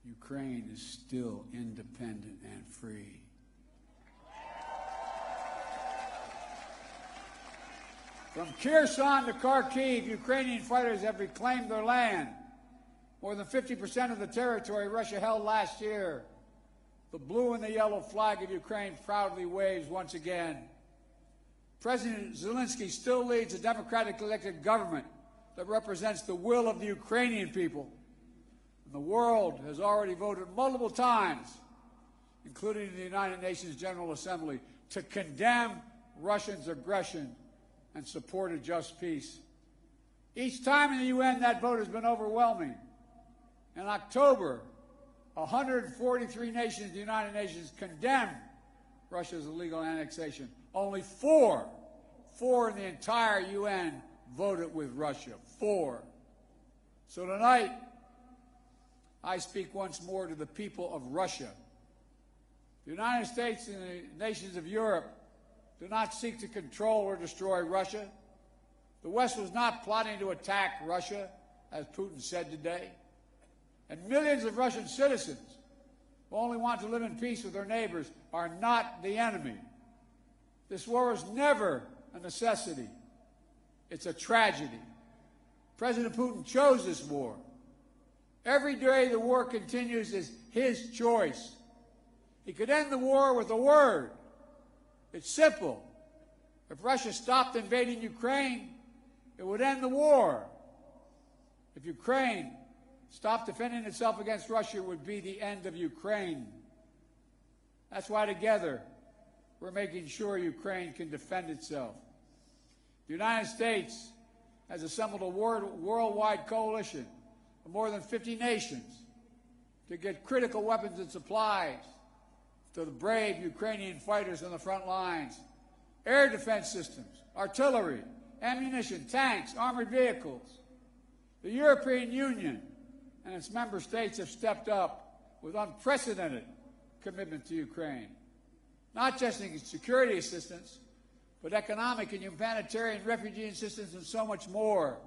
Ukraine is still independent and free. From Kherson to Kharkiv, Ukrainian fighters have reclaimed their land. More than 50% of the territory Russia held last year. The blue and the yellow flag of Ukraine proudly waves once again. President Zelensky still leads a democratically elected government that represents the will of the Ukrainian people. And the world has already voted multiple times, including the United Nations General Assembly, to condemn Russia's aggression and support a just peace. Each time in the UN, that vote has been overwhelming. In October, 143 nations of the United Nations condemned Russia's illegal annexation. Only four in the entire UN voted with Russia. 4. So tonight, I speak once more to the people of Russia. The United States and the nations of Europe do not seek to control or destroy Russia. The West was not plotting to attack Russia, as Putin said today. And millions of Russian citizens who only want to live in peace with their neighbors are not the enemy. This war is never a necessity. It's a tragedy. President Putin chose this war. Every day the war continues is his choice. He could end the war with a word. It's simple. If Russia stopped invading Ukraine, it would end the war. If Ukraine stopped defending itself against Russia, it would be the end of Ukraine. That's why together we're making sure Ukraine can defend itself. The United States has assembled a worldwide coalition of more than 50 nations to get critical weapons and supplies to the brave Ukrainian fighters on the front lines. Air defense systems, artillery, ammunition, tanks, armored vehicles. The European Union and its member states have stepped up with unprecedented commitment to Ukraine. Not just in security assistance, but economic and humanitarian refugee assistance and so much more.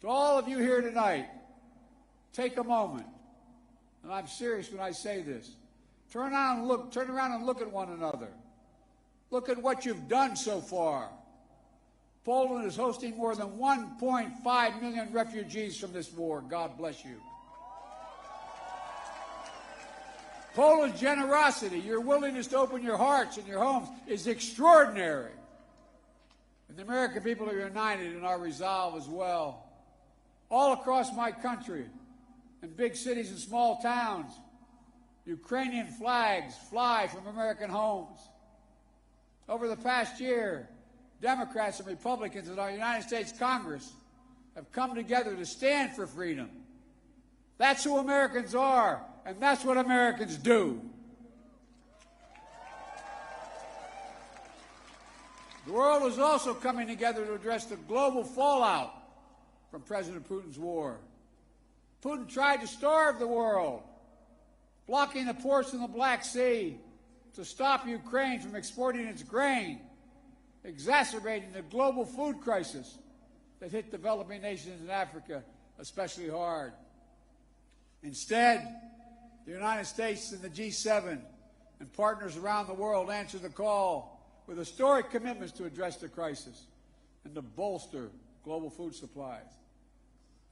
To all of you here tonight, take a moment, and I'm serious when I say this. Turn around and look at one another. Look at what you've done so far. Poland is hosting more than 1.5 million refugees from this war. God bless you. Poland's generosity, your willingness to open your hearts and your homes is extraordinary. And the American people are united in our resolve as well. All across my country, in big cities and small towns, Ukrainian flags fly from American homes. Over the past year, Democrats and Republicans in our United States Congress have come together to stand for freedom. That's who Americans are, and that's what Americans do. The world is also coming together to address the global fallout from President Putin's war. Putin tried to starve the world, blocking the ports in the Black Sea to stop Ukraine from exporting its grain, exacerbating the global food crisis that hit developing nations in Africa especially hard. Instead, the United States and the G7 and partners around the world answered the call with historic commitments to address the crisis and to bolster global food supplies.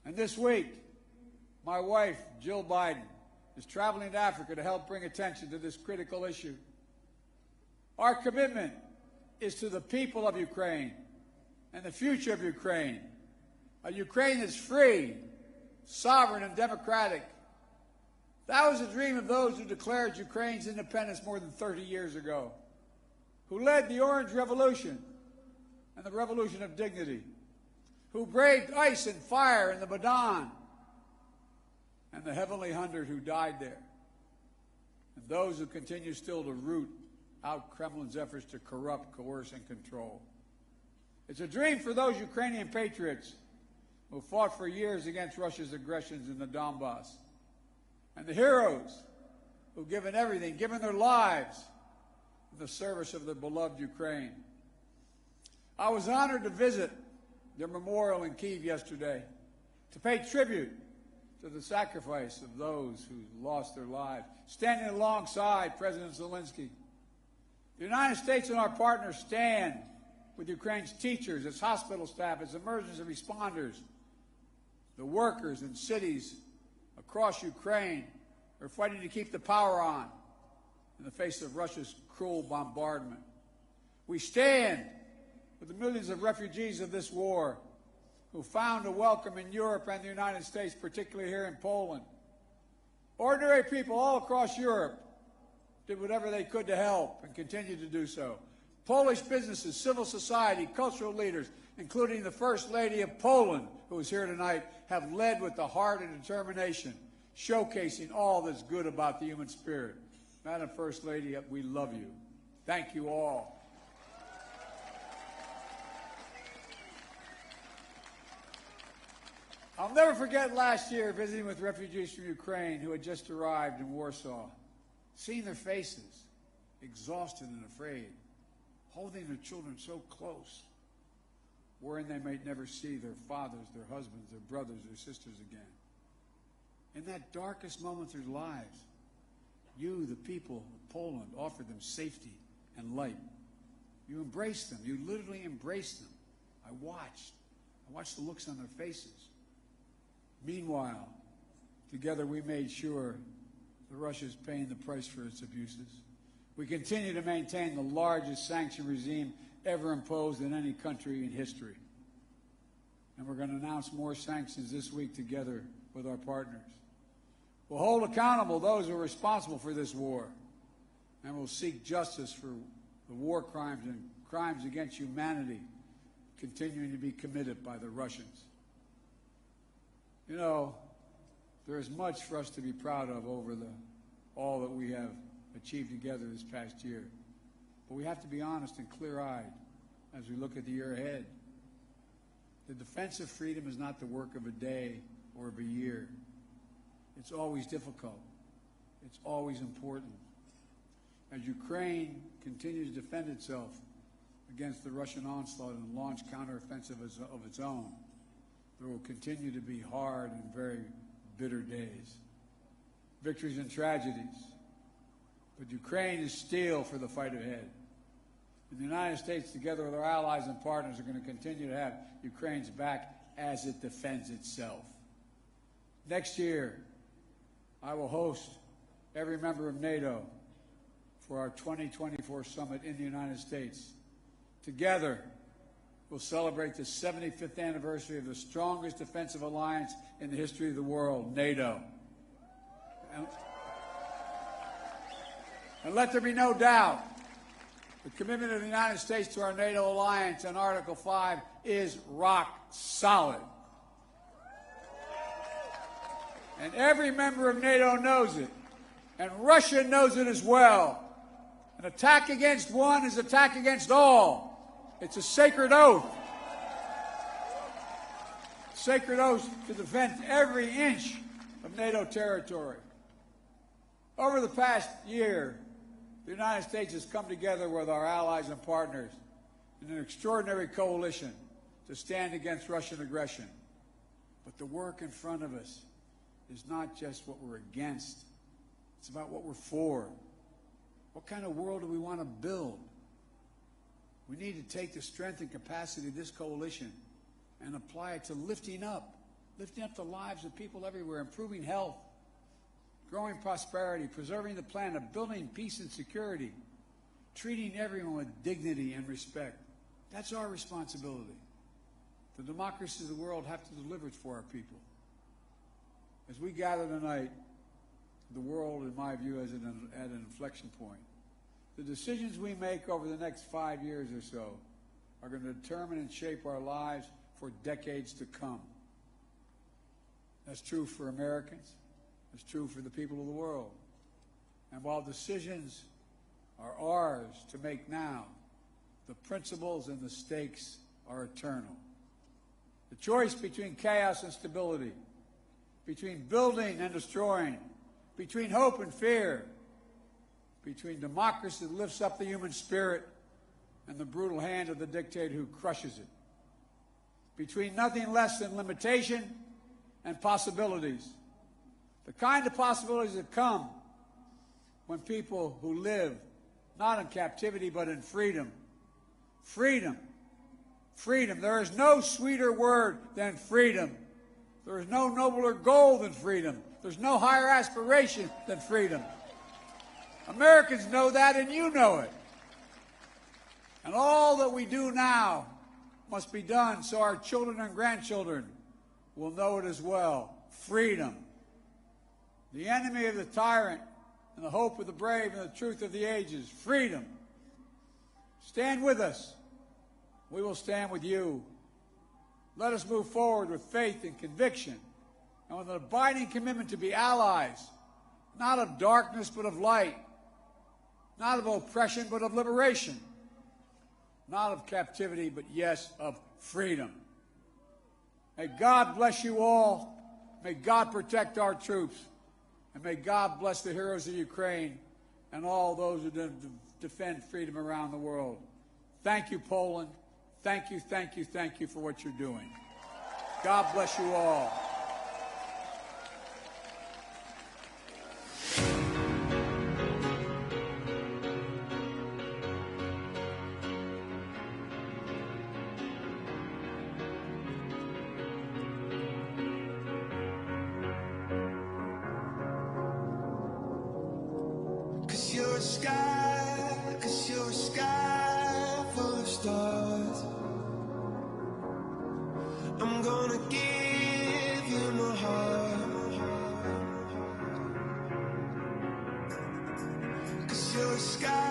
And this week, my wife, Jill Biden, is traveling to Africa to help bring attention to this critical issue. Our commitment is to the people of Ukraine and the future of Ukraine, a Ukraine that's free, sovereign, and democratic. That was the dream of those who declared Ukraine's independence more than 30 years ago, who led the Orange Revolution and the Revolution of Dignity, who braved ice and fire in the Maidan, and the Heavenly 100 who died there. and those who continue still to root out Kremlin's efforts to corrupt, coerce, and control. It's a dream for those Ukrainian patriots who fought for years against Russia's aggressions in the Donbass, and the heroes who've given everything, given their lives in the service of their beloved Ukraine. I was honored to visit their memorial in Kyiv yesterday to pay tribute to the sacrifice of those who lost their lives, standing alongside President Zelensky. The United States and our partners stand with Ukraine's teachers, its hospital staff, its emergency responders, the workers in cities across Ukraine are fighting to keep the power on in the face of Russia's cruel bombardment. We stand with the millions of refugees of this war who found a welcome in Europe and the United States, particularly here in Poland. Ordinary people all across Europe did whatever they could to help and continue to do so. Polish businesses, civil society, cultural leaders, including the First Lady of Poland, who is here tonight, have led with the heart and determination, showcasing all that's good about the human spirit. Madam First Lady, we love you. Thank you all. I'll never forget last year visiting with refugees from Ukraine who had just arrived in Warsaw, seeing their faces, exhausted and afraid, holding their children so close, worrying they might never see their fathers, their husbands, their brothers, their sisters again. In that darkest moment of their lives, you, the people of Poland, offered them safety and light. You embraced them. You literally embraced them. I watched the looks on their faces. Meanwhile, together we made sure that Russia is paying the price for its abuses. We continue to maintain the largest sanction regime ever imposed in any country in history. And we're going to announce more sanctions this week together with our partners. We'll hold accountable those who are responsible for this war, and we'll seek justice for the war crimes and crimes against humanity continuing to be committed by the Russians. You know, there is much for us to be proud of over all that we have achieved together this past year. But we have to be honest and clear-eyed as we look at the year ahead. The defense of freedom is not the work of a day or of a year. It's always difficult. It's always important. As Ukraine continues to defend itself against the Russian onslaught and launch counteroffensive of its own, there will continue to be hard and very bitter days, victories and tragedies. But Ukraine is steel for the fight ahead. And the United States, together with our allies and partners, are going to continue to have Ukraine's back as it defends itself. Next year, I will host every member of NATO for our 2024 summit in the United States. Together, we'll celebrate the 75th anniversary of the strongest defensive alliance in the history of the world, NATO. And let there be no doubt, the commitment of the United States to our NATO alliance and Article 5 is rock solid. And every member of NATO knows it. And Russia knows it as well. An attack against one is an attack against all. It's a sacred oath. Sacred oath to defend every inch of NATO territory. Over the past year, the United States has come together with our allies and partners in an extraordinary coalition to stand against Russian aggression. But the work in front of us is not just what we're against. It's about what we're for. What kind of world do we want to build? We need to take the strength and capacity of this coalition and apply it to lifting up the lives of people everywhere, improving health, growing prosperity, preserving the planet, building peace and security, treating everyone with dignity and respect. That's our responsibility. The democracies of the world have to deliver it for our people. As we gather tonight, the world, in my view, is at an inflection point. The decisions we make over the next 5 years or so are going to determine and shape our lives for decades to come. That's true for Americans. It's true for the people of the world. And while decisions are ours to make now, the principles and the stakes are eternal. The choice between chaos and stability, between building and destroying, between hope and fear, between democracy that lifts up the human spirit and the brutal hand of the dictator who crushes it, between nothing less than limitation and possibilities, the kind of possibilities that come when people who live not in captivity but in freedom. Freedom. Freedom. There is no sweeter word than freedom. There is no nobler goal than freedom. There's no higher aspiration than freedom. Americans know that, and you know it. And all that we do now must be done so our children and grandchildren will know it as well. Freedom. The enemy of the tyrant and the hope of the brave and the truth of the ages. Freedom. Stand with us. We will stand with you. Let us move forward with faith and conviction and with an abiding commitment to be allies, not of darkness but of light, not of oppression but of liberation, not of captivity but, yes, of freedom. May God bless you all. May God protect our troops. And may God bless the heroes of Ukraine and all those who defend freedom around the world. Thank you, Poland. Thank you, thank you, thank you for what you're doing. God bless you all. Cause you're a sky full of stars. I'm gonna give you my heart. Cause you're a sky